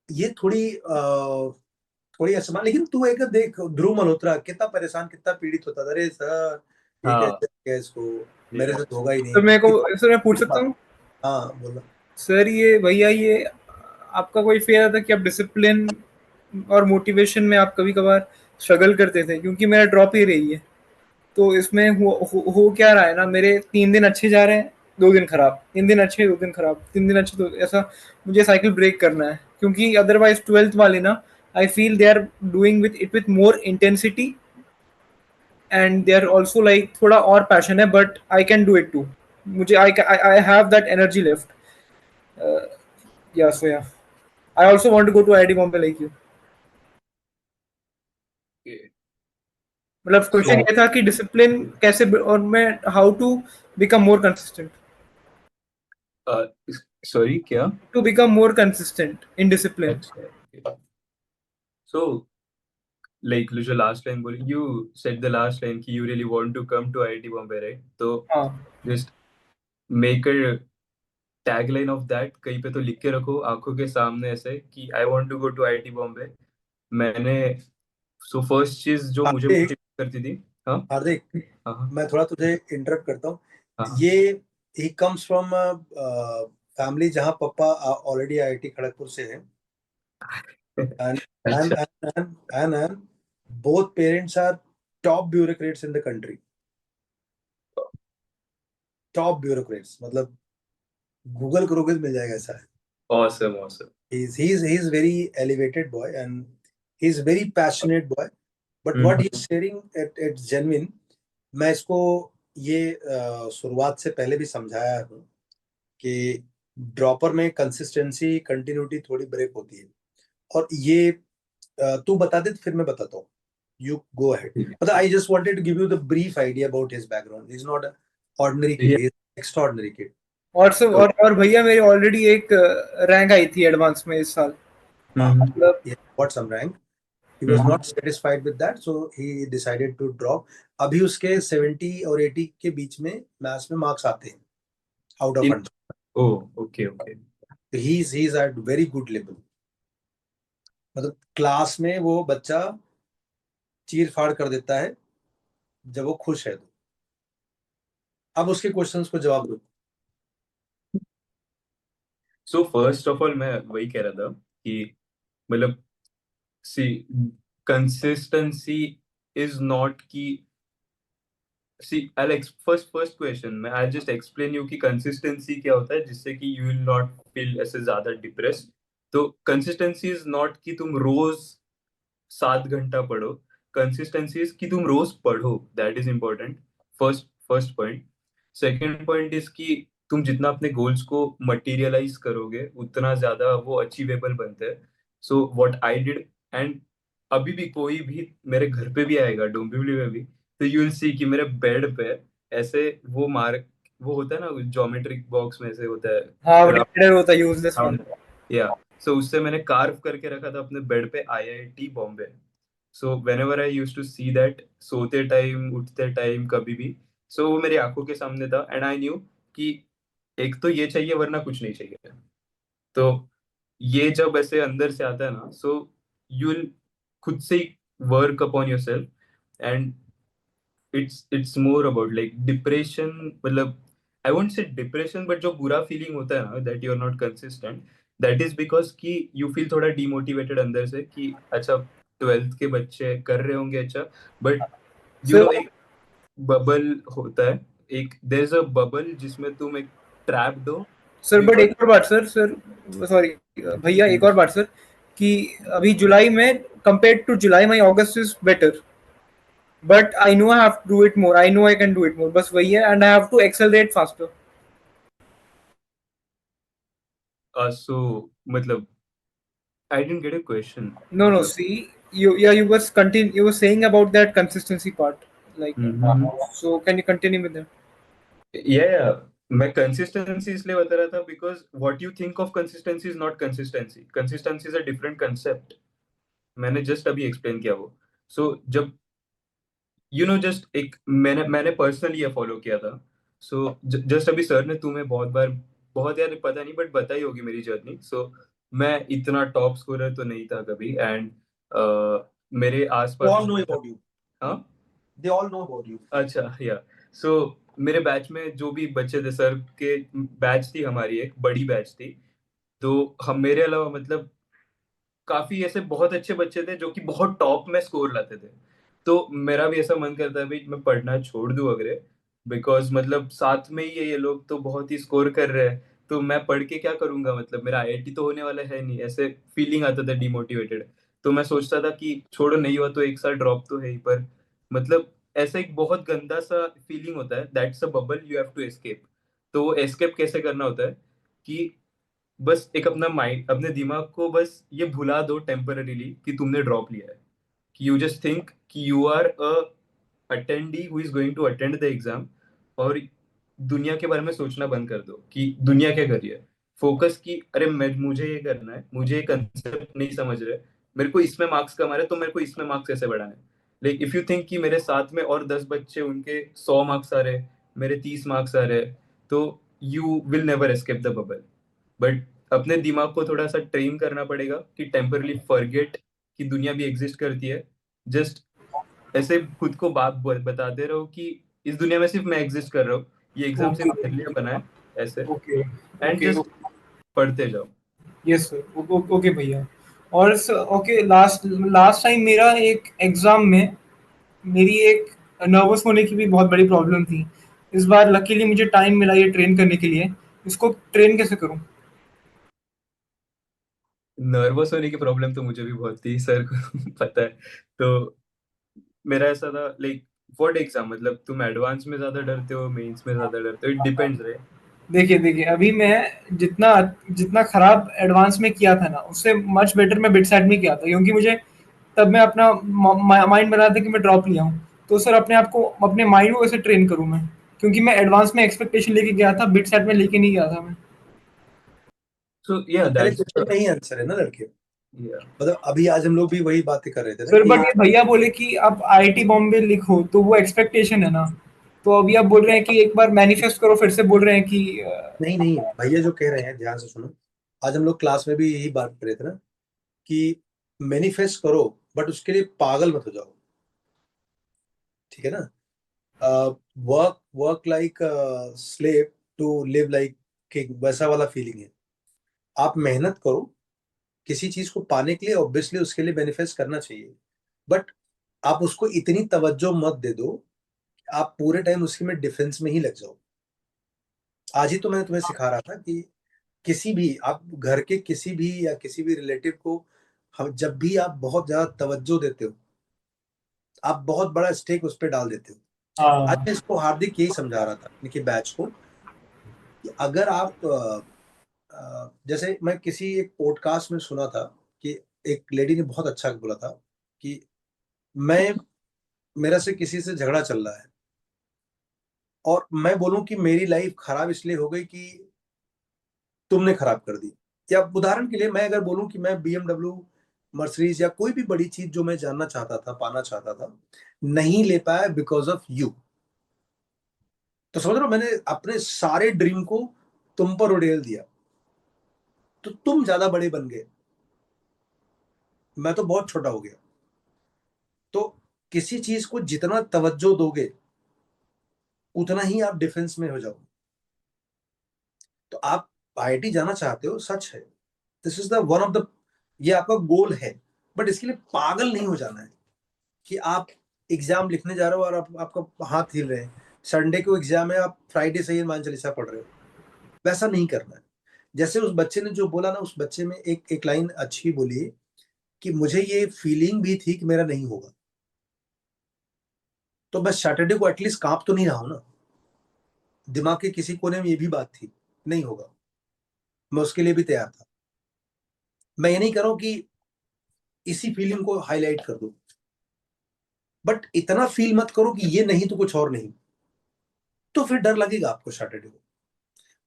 ये थोड़ी असमान। लेकिन तू एक देख, ध्रुव मल्होत्रा कितना परेशान, कितना पीड़ित होता था, अरे सर ये हाँ कैसे है इसको, मेरे yes। से तो होगा ही तो नहीं। मेरे को सर मैं पूछ सकता हूँ हाँ बोलो। सर, ये भैया ये आपका कोई फेयर था कि आप डिसिप्लिन और मोटिवेशन में आप कभी कभार स्ट्रगल करते थे? क्योंकि मेरा ड्रॉप ही रही है। तो इसमें हो क्या रहा है ना, मेरे 3 दिन अच्छे जा रहे हैं, 2 दिन खराब, 3 दिन अच्छे 2 दिन खराब, 3 दिन अच्छे, तो ऐसा मुझे साइकिल ब्रेक करना है। क्योंकि अदरवाइज 12th वाले ना, I feel they are doing with it with more intensity, and they are also like थोड़ा और पैशन है, but I can do it too. मुझे I have that energy left. Yeah so yeah I also want to go to IIT Bombay like you. मतलब क्वेश्चन So, ये था कि डिसिप्लिन कैसे, और मैं how to become more consistent, sorry क्या? To become more consistent in discipline. अच्छा, सो लाइक जो लास्ट लाइन बोली, you said the last line कि you really want to come to IIT Bombay, right? तो हाँ just make a tagline of that, कहीं पे तो लिख के रखो आंखों के सामने ऐसे कि I want to go to IIT Bombay. मैंने सो फर्स्ट चीज जो मुझे हार्दिक, मोटिवेट करती थी। हाँ हार्दिक, हाँ हाँ मैं थोड़ा तुझे इंटरप्ट करता हूँ। हाँ। ये ही कम्स फ्रॉम फैमिली जहाँ पापा ऑलरेडी आईआईटी खड़गपुर से हैं, and and अच्छा and both parents are top bureaucrats in the country। Top bureaucrats, मतलब गूगल करोगे तो मिल जाएगा ऐसा है। Awesome awesome. He's very elevated boy, and he's very passionate boy, but what he's sharing it's genuine। मैं इसको ये शुरुआत से पहले भी समझाया हूँ कि ड्रॉपर में कंसिस्टेंसी कंटिन्यूटी थोड़ी ब्रेक होती है। और ये तू बता दे फिर मैं बताता हूँ। You go ahead. मतलब I just wanted to give you the brief idea about his background. He is not a ordinary kid, he is extraordinary kid. और सब और भैया मेरी ऑलरेडी एक रैंक आई थी एडवांस में इस साल, मतलब He got some rank. He was not satisfied with that, so he decided to drop. अभी उसके 70 और 80 के बीच में मैथ्स में मार्क्स आते हैं out of 100। Oh okay okay. he is at very good level। मतलब क्लास में वो बच्चा चीर फाड़ कर देता है जब वो खुश है तो। अब उसके क्वेश्चंस को जवाब दो। सो फर्स्ट ऑफ ऑल मैं वही कह रहा था कि मतलब सी कंसिस्टेंसी इज नॉट की सी एलेक्स फर्स्ट क्वेश्चन में आई जस्ट एक्सप्लेन यू कि कंसिस्टेंसी क्या होता है जिससे कि यू विल नॉट फील ऐसे ज्यादा डिप्रेस। तो कंसिस्टेंसी इज नॉट कि तुम रोज 7 घंटा पढ़ो। कंसिस्टेंसी इज कि तुम रोज पढ़ो, that is important. First first point. Second point is कि तुम जितना अपने गोल्स को मटेरियलाइज करोगे उतना ज्यादा वो अचीवेबल बनते हैं। So what I did, and अभी भी कोई भी मेरे घर पे भी आएगा डोंबिवली में भी, तो यू विल सी कि मेरे बेड पे ऐसे वो मार्क, वो होता है ना ज्योमेट्रिक बॉक्स में से होता है हाँ डिवाइडर होता है यूजलेस वन। या सो उससे मैंने कार्व करके रखा था अपने बेड पे IIT Bombay. So whenever I used to see that, सोते टाइम उठते टाइम कभी भी, सो वो मेरी आंखों के सामने था एंड आई न्यू कि एक तो ये चाहिए वरना कुछ नहीं चाहिए। तो ये जब ऐसे अंदर से आता है ना, सो यू विल खुद से work upon yourself and it's more about like depression. मतलब I won't say depression, but जो बुरा फीलिंग होता है ना that you are not consistent, that is because कि यू फील थोड़ा डिमोटिवेटेड अंदर से कि अच्छा 12th के बच्चे कर रहे होंगे अच्छा, बट यू सर नो एक बबल होता है, एक देयर इज अ बबल जिसमें तुम एक ट्रैप्ड हो। सर बट बिकॉज एक और बात सर सर सॉरी भैया एक और बात सर कि अभी जुलाई में compare to July my August is better, but I know I have to do it more, I know I can do it more, बस वही है and I have to accelerate faster. So मतलब I didn't get a question. No, no. See, you was continue. You were saying about that consistency part, like. So can you continue with that? या मैं कंसिस्टेंसी इसलिए बता रहा था because what you think of consistency is not consistency. Consistency is a different concept. मैंने जस्ट अभी एक्सप्लेन किया वो। सो जब जस्ट एक मैंने पर्सनली ये फॉलो किया था। सो जस्ट अभी सर ने तुम्हें बहुत बार, बहुत यार पता नहीं बट बताई होगी मेरी जर्नी। सो मैं इतना टॉप स्कोरर तो नहीं था कभी एंड मेरे They आसपास all know about you। हाँ They all know about you। अच्छा या सो मेरे बैच में जो भी बच्चे थे, सर के बैच थी हमारी, एक बड़ी बैच थी। तो हम मेरे अलावा मतलब काफी ऐसे बहुत अच्छे बच्चे थे जो कि बहुत टॉप में स्कोर लाते थे। तो मेरा भी ऐसा मन करता है भाई मैं पढ़ना छोड़ दूं अगर, बिकॉज मतलब साथ में ही है ये लोग तो बहुत ही स्कोर कर रहे हैं, तो मैं पढ़ के क्या करूंगा, मतलब मेरा आईआईटी तो होने वाला है नहीं, ऐसे फीलिंग आता था डिमोटिवेटेड। तो मैं सोचता था कि छोड़ो नहीं हुआ तो एक साल ड्रॉप तो है ही, पर मतलब ऐसा एक बहुत गंदा सा फीलिंग होता है, that's a bubble you have to escape. तो वो एस्केप कैसे करना होता है कि बस एक अपना माइंड, अपने दिमाग को बस ये भुला दो टेम्पररीली कि तुमने ड्रॉप लिया है। कि यू जस्ट थिंक कि you are a attendee who is going to attend the exam, और दुनिया के बारे में सोचना बंद कर दो कि दुनिया क्या कर रही है। फोकस कि अरे मैं मुझे ये करना है, मुझे ये कंसेप्ट नहीं समझ रहे, मेरे को इसमें मार्क्स कमाने तो मेरे को इसमें मार्क्स कैसे बढ़ाने। लाइक इफ यू थिंक कि मेरे साथ में और 10 बच्चे उनके 100 मार्क्स आ रहे, मेरे 30 मार्क्स आ रहे, तो you will never escape the bubble. But अपने दिमाग को थोड़ा सा ट्रेन करना पड़ेगा कि टेम्परली फॉरगेट कि दुनिया भी एग्जिस्ट करती है। जस्ट ऐसे खुद को बात बताते रहो कि इस दुनिया में सिर्फ मैं एग्जिस्ट कर रहा हूँ, ये एग्जाम Okay, सिर्फ मेरे लिए बना है, ऐसे। okay, एंड okay, जस्ट पढ़ते जाओ। yes sir, okay भैया। और ओके लास्ट लास्ट टाइम मेरा एक एग्जाम में मेरी एक नर्वस होने की भी बहुत बड़ी प्रॉब्लम थी। इस बार लकीली मुझे टाइम मिला ये ट्रेन करने के लिए। इसको ट्रेन कैसे करूं? नर्वस होने की प्रॉब्लम तो मुझे भी बहुत थी, सर को पता है। तो मेरा ऐसा था लाइक व्हाट एग्जाम, मतलब तुम एडवांस में ज्यादा डरते हो, मेंस में ज्यादा डरते हो, इट डिपेंड्स, राइट। देखिए अभी मैं जितना जितना खराब एडवांस में किया था ना, उससे मच बेटर मैं बिट सेट में किया था, क्योंकि मुझे तब मैं अपना माइंड बना था कि मैं ड्रॉप लिया हूँ। तो सर अपने आप को, अपने माइंड को कैसे ट्रेन करूँ मैं, क्योंकि मैं एडवांस में एक्सपेक्टेशन लेके गया था, बिट सेट में लेके नहीं गया था मैं। So yeah, मेरे that's क्वेश्चन में ही आंसर है ना लड़के। yeah. मतलब अभी आज हम लोग भी वही बातें कर रहे थे ना सर कि बट ये भैया बोले कि आप आईआईटी बॉम्बे लिखो, तो वो एक्सपेक्टेशन है ना। तो अभी आप बोल रहे हैं कि एक बार मैनिफेस्ट करो, फिर से बोल रहे हैं कि नहीं नहीं, भैया जो कह रहे हैं ध्यान से सुनो। आज हम लोग क्लास में भी यही बात कर रहे थे ना कि मैनिफेस्ट करो, बट उसके लिए पागल मत हो जाओ, ठीक है ना। Work work like slave to live like king, वैसा वाला फीलिंग है। आप मेहनत करो किसी चीज को पाने के लिए, ऑब्वियसली उसके लिए मैनिफेस्ट करना चाहिए, बट आप उसको इतनी तवज्जो मत दे दो कि आप पूरे टाइम उसकी में डिफेंस में ही लग जाओ। आज ही तो मैं तुम्हें सिखा रहा था कि किसी भी आप घर के किसी भी या किसी भी रिलेटिव को, हम जब भी आप बहुत ज्यादा तवज्जो देते हो, आप बहुत बड़ा स्टेक उस पर डाल देते हो। आज हाँ मैं इसको हार्दिक यही समझा रहा था इनके बैच को कि अगर आप जैसे मैं किसी एक पॉडकास्ट में सुना था कि एक लेडी ने बहुत अच्छा बोला था कि मैं मेरा से किसी से झगड़ा चल रहा है और मैं बोलूं कि मेरी लाइफ खराब इसलिए हो गई कि तुमने खराब कर दी। या उदाहरण के लिए मैं अगर बोलूं कि मैं BMW, मर्सिडीज या कोई भी बड़ी चीज जो मैं जानना चाहता था, पाना चाहता था, नहीं ले पाया बिकॉज ऑफ यू, तो समझ रहे हो, मैंने अपने सारे ड्रीम को तुम पर उड़ेल दिया, तो तुम ज्यादा बड़े बन गए, मैं तो बहुत छोटा हो गया। तो किसी चीज को जितना तवज्जो दोगे उतना ही आप डिफेंस में हो जाओगे। तो आप IIT जाना चाहते हो, सच है, this is the one of the, ये आपका गोल है, बट इसके लिए पागल नहीं हो जाना है कि आप एग्जाम लिखने जा रहे हो और आपका हाथ हिल रहे हैं, संडे को एग्जाम है, आप फ्राइडे से ही हनुमान चालीसा पढ़ रहे हो, वैसा नहीं करना है। जैसे उस बच्चे ने जो बोला ना, उस बच्चे में एक एक लाइन अच्छी बोली कि मुझे ये फीलिंग भी थी कि मेरा नहीं होगा, तो मैं सैटरडे को एटलीस्ट कांप तो नहीं रहा हूं ना। दिमाग के किसी कोने में ये भी बात थी नहीं होगा, मैं उसके लिए भी तैयार था। मैं ये नहीं कर रहा हूं कि इसी फीलिंग को हाईलाइट कर दो, बट इतना फील मत करो कि ये नहीं तो कुछ और नहीं, तो फिर डर लगेगा आपको सैटरडे को।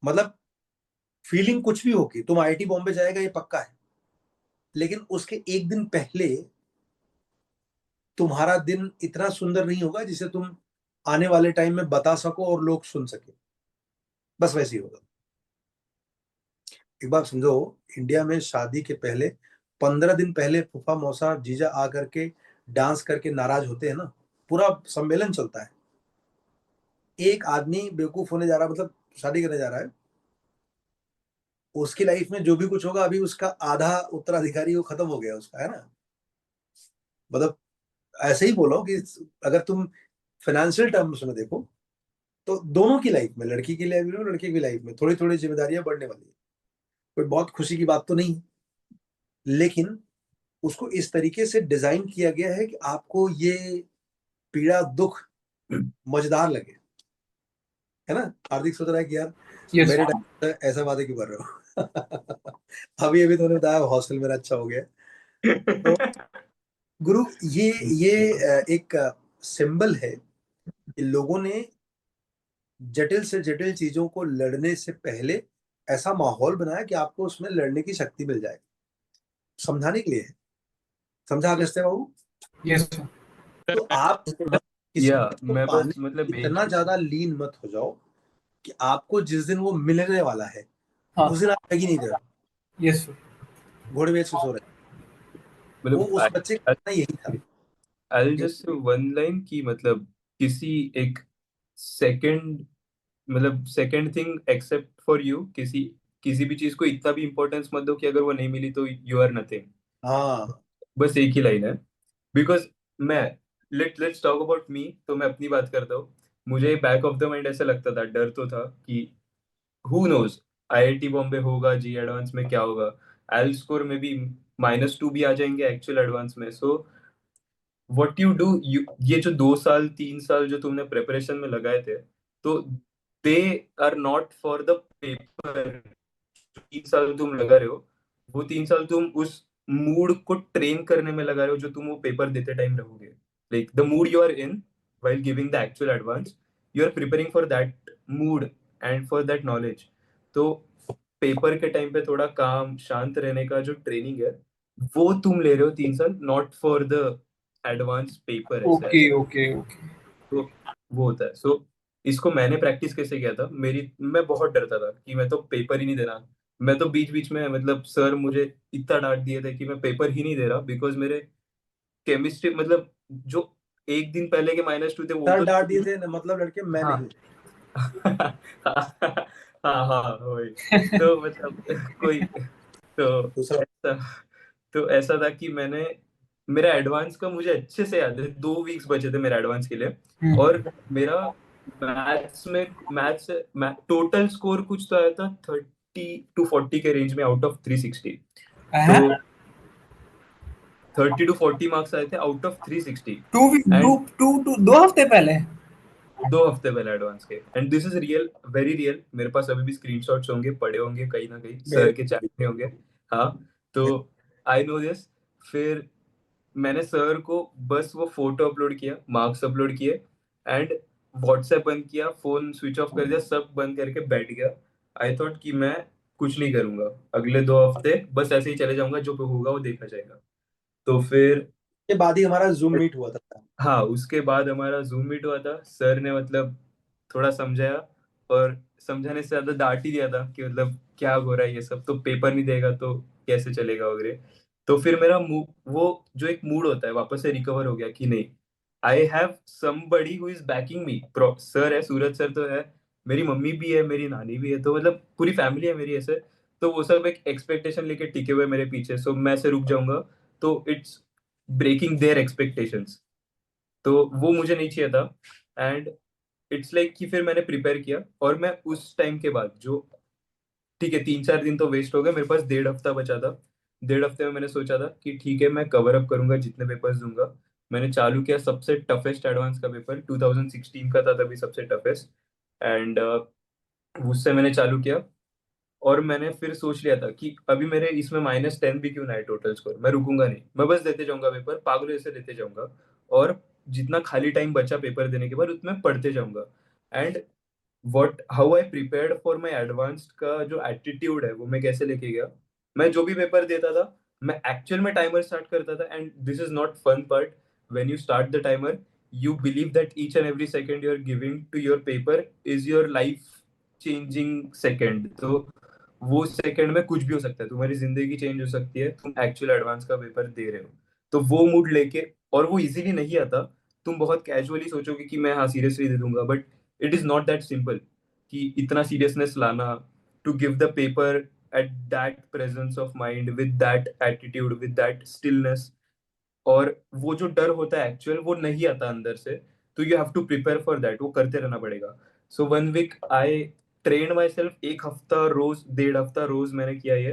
मतलब फीलिंग कुछ भी होगी, तुम IIT बॉम्बे जाएगा ये पक्का है, लेकिन उसके एक दिन पहले तुम्हारा दिन इतना सुंदर नहीं होगा जिसे तुम आने वाले टाइम में बता सको और लोग सुन सके, बस वैसे ही होगा। एक बात समझो, इंडिया में शादी के पहले 15 दिन पहले फूफा मौसा जीजा आ करके डांस करके नाराज होते हैं ना, पूरा सम्मेलन चलता है। एक आदमी बेवकूफ होने जा रहा है, मतलब शादी करने जा रहा है, उसकी लाइफ में जो भी कुछ होगा, अभी उसका आधा उत्तराधिकारी वो खत्म हो गया उसका, है ना। मतलब ऐसे ही बोलो कि अगर तुम फाइनेंशियल टर्म्स में देखो, तो दोनों की लाइफ में, लड़की की लाइफ में लड़के की लाइफ में थोड़ी थोड़ी जिम्मेदारियां बढ़ने वाली है। कोई बहुत खुशी की बात तो नहीं है, लेकिन उसको इस तरीके से डिजाइन किया गया है कि आपको ये पीड़ा दुख मजेदार लगे, है ना। हार्दिक सोच रहा है कि यार यस मेरे टाइम पे ऐसा बातें क्यों कर रहे हो। अभी अभी तुमने बताया हॉस्टल मेरा अच्छा हो गया, तो गुरु ये एक सिंबल है कि लोगों ने जटिल से जटिल चीजों को लड़ने से पहले ऐसा माहौल बनाया कि आपको उसमें लड़ने की शक्ति मिल जाए, समझाने के लिए है। समझा अगस्त्य बाबू। यस तो आप किसी या चीज को मैं पाने बस में मतलब एक इतना ज्यादा लीन मत हो जाओ कि आपको जिस दिन वो मिलने वाला है हाँ उस दिन आप लग ही नहीं रहे हो, यस घोड़े बेच के सो रहे हो। वो मतलब उस बच्चे का कहना यही था। आई जस्ट वन लाइन की मतलब किसी एक सेकंड, मतलब second thing except for you, किसी किसी भी चीज को इतना भी इंपॉर्टेंस मत दो कि अगर वो नहीं मिली तो यू आर नथिंग। हाँ बस एक ही लाइन है। बिकॉज मैं, लेट्स टॉक अबाउट मी, तो मैं अपनी बात करता हूँ। मुझे बैक ऑफ द माइंड ऐसा लगता था, डर तो था कि हु नोज आईआईटी बॉम्बे होगा, जी एडवांस में क्या होगा, एल स्कोर में भी -2 भी आ जाएंगे एक्चुअल एडवांस में। So what you do, you ये जो 2 साल 3 साल जो तुमने प्रिपरेशन में लगाए थे, तो they are not for the paper. 3 साल तुम लगा रहे हो, वो 3 साल तुम उस मूड को ट्रेन करने में लगा रहे हो जो तुम वो पेपर देते टाइम रहोगे। Like the mood you are in while giving the actual advance, you are preparing for that mood and for that knowledge। तो पेपर के टाइम पे थोड़ा काम शांत रहने का जो ट्रेनिंग है वो तुम ले रहे हो 3 साल, not for the advance paper ऐसा है। Okay okay okay. तो वो होता है। सो इसको मैंने प्रैक्टिस कैसे किया था, मैं बहुत डरता था कि मैं तो पेपर ही नहीं देना। मैं तो बीच बीच में मतलब सर मुझे इतना डांट दिए थे कि मैं पेपर ही नहीं दे रहा, बिकॉज मेरे केमिस्ट्री मतलब जो एक दिन पहले के -2 थे वो सर तो डांट दिए थे मतलब लड़के, मैं हाँ। नहीं। हाँ हाँ वही। तो मतलब कोई तो दूसरा ऐसा तो ऐसा था कि मेरा एडवांस का मुझे अच्छे से याद है, 2 वीक्स बचे थे मेरे एडवांस के लिए। और मेरा मैथ्स टोटल स्कोर कुछ तो आया था 30 to 40 के रेंज में आउट ऑफ 360। तो 30 to 40 मार्क्स आए थे out of 360। Two and two 2 हफ्ते पहले। 2 हफ्ते पहले एडवांस के, and this is real, very real. मेरे पास अभी भी स्क्रीनशॉट्स होंगे, पड़े होंगे कहीं ना कहीं, मेरे सर के चैट में होंगे। हाँ। तो आई नो दिस। फिर मैंने सर को बस वो फोटो अपलोड किया, मार्क्स अपलोड किए, एंड व्हाट्सएप बंद किया, फोन स्विच ऑफ कर दिया, सब बंद करके बैठ गया। आई थॉट कि मैं कुछ नहीं करूंगा अगले 2 हफ्ते, बस ऐसे ही चले जाऊंगा, जो होगा वो देखा जाएगा। तो फिर के बाद ही हमारा जूम मीट हुआ था। हाँ, उसके बाद हमारा जूम मीट हुआ था। सर ने मतलब थोड़ा समझाया, और समझाने से ज्यादा डांट ही दिया था कि मतलब क्या हो रहा है ये सब, तो पेपर नहीं देगा तो कैसे चलेगा वगैरह। तो फिर वो जो एक मूड होता है वापस से रिकवर हो गया कि नहीं, I have somebody who is banking me. Sir है, सूरज सर तो है, मेरी मम्मी भी है, मेरी नानी भी है, तो मतलब पूरी फैमिली है मेरी ऐसे। तो वो सब एक एक्सपेक्टेशन लेके टिके हुए मेरे पीछे, सो मैं से रुक जाऊंगा तो इट्स ब्रेकिंग देयर एक्सपेक्टेशंस। तो वो मुझे नहीं चाहिए था। एंड इट्स लाइक कि फिर मैंने प्रिपेयर किया, और मैं उस टाइम के बाद जो, ठीक है 3-4 दिन तो वेस्ट हो गए, मेरे पास 1.5 हफ्ता बचा था। 1.5 हफ्ते में मैंने सोचा था कि ठीक है मैं कवर अप करूंगा जितने पेपर्स दूंगा। मैंने चालू किया सबसे टफेस्ट एडवांस का पेपर, 2016 का था तभी सबसे टफेस्ट। एंड उससे मैंने चालू किया। और मैंने फिर सोच लिया था कि अभी मेरे इसमें -10 भी क्यों ना है टोटल स्कोर, मैं रुकूंगा नहीं, मैं बस देते जाऊंगा पेपर, पागलों जैसे देते जाऊंगा। और जितना खाली टाइम बचा पेपर देने के बाद उतना पढ़ते जाऊंगा। And what how I prepared for my advanced का जो एटीट्यूड है वो मैं कैसे लेके गया। मैं जो भी पेपर देता था, मैं एक्चुअल में टाइमर स्टार्ट करता था, and this is not fun part. When you start the timer, you believe that each and every second you are giving to your paper is your life changing second. तो वो सेकंड में कुछ भी हो सकता है, तुम्हारी जिंदगी चेंज हो सकती है, तुम एक्चुअल एडवांस का पेपर दे रहे हो। तो वो मूड लेके, और वो इजीली नहीं आता। तुम बहुत कैजुअली सोचोगे कि मैं हाँ सीरियसली दे दूंगा, but it is not that simple कि इतना सीरियसनेस लाना to give the paper at that presence of mind, with that attitude, with that stillness. और वो जो डर होता है एक्चुअल, वो नहीं आता अंदर से। तो you have to prepare for that, वो करते रहना पड़ेगा। So 1 week I train myself, 1 हफ्ता रोज, 1.5 हफ्ता रोज मैंने किया ये,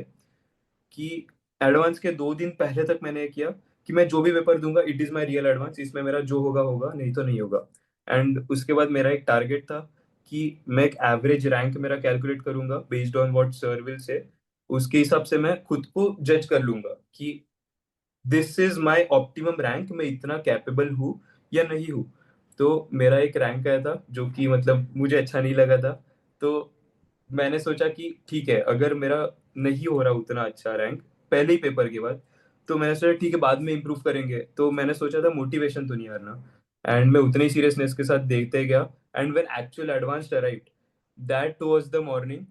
कि एडवांस के 2 दिन पहले तक मैंने ये किया कि मैं जो भी पेपर दूंगा it is my real advance, इसमें मेरा जो होगा होगा, नहीं तो नहीं होगा। एंड उसके बाद मेरा एक टारगेट था कि मैं एक एवरेज रैंक मेरा कैलकुलेट करूंगा based on what sir will say. उसके हिसाब से मैं खुद को जज कर लूंगा कि this is my optimum rank, मैं इतना कैपेबल हूँ या नहीं हूँ। तो मेरा एक रैंक आया था जो कि मतलब मुझे अच्छा नहीं लगा था। तो मैंने सोचा कि ठीक है, अगर मेरा नहीं हो रहा उतना अच्छा रैंक पहले ही पेपर के बाद, तो मैंने सोचा ठीक है बाद में इम्प्रूव करेंगे। तो मैंने सोचा था मोटिवेशन तो नहीं हारना, एंड मैं उतने ही सीरियसनेस के साथ देखते गया। And when actual advanced arrived, that was the morning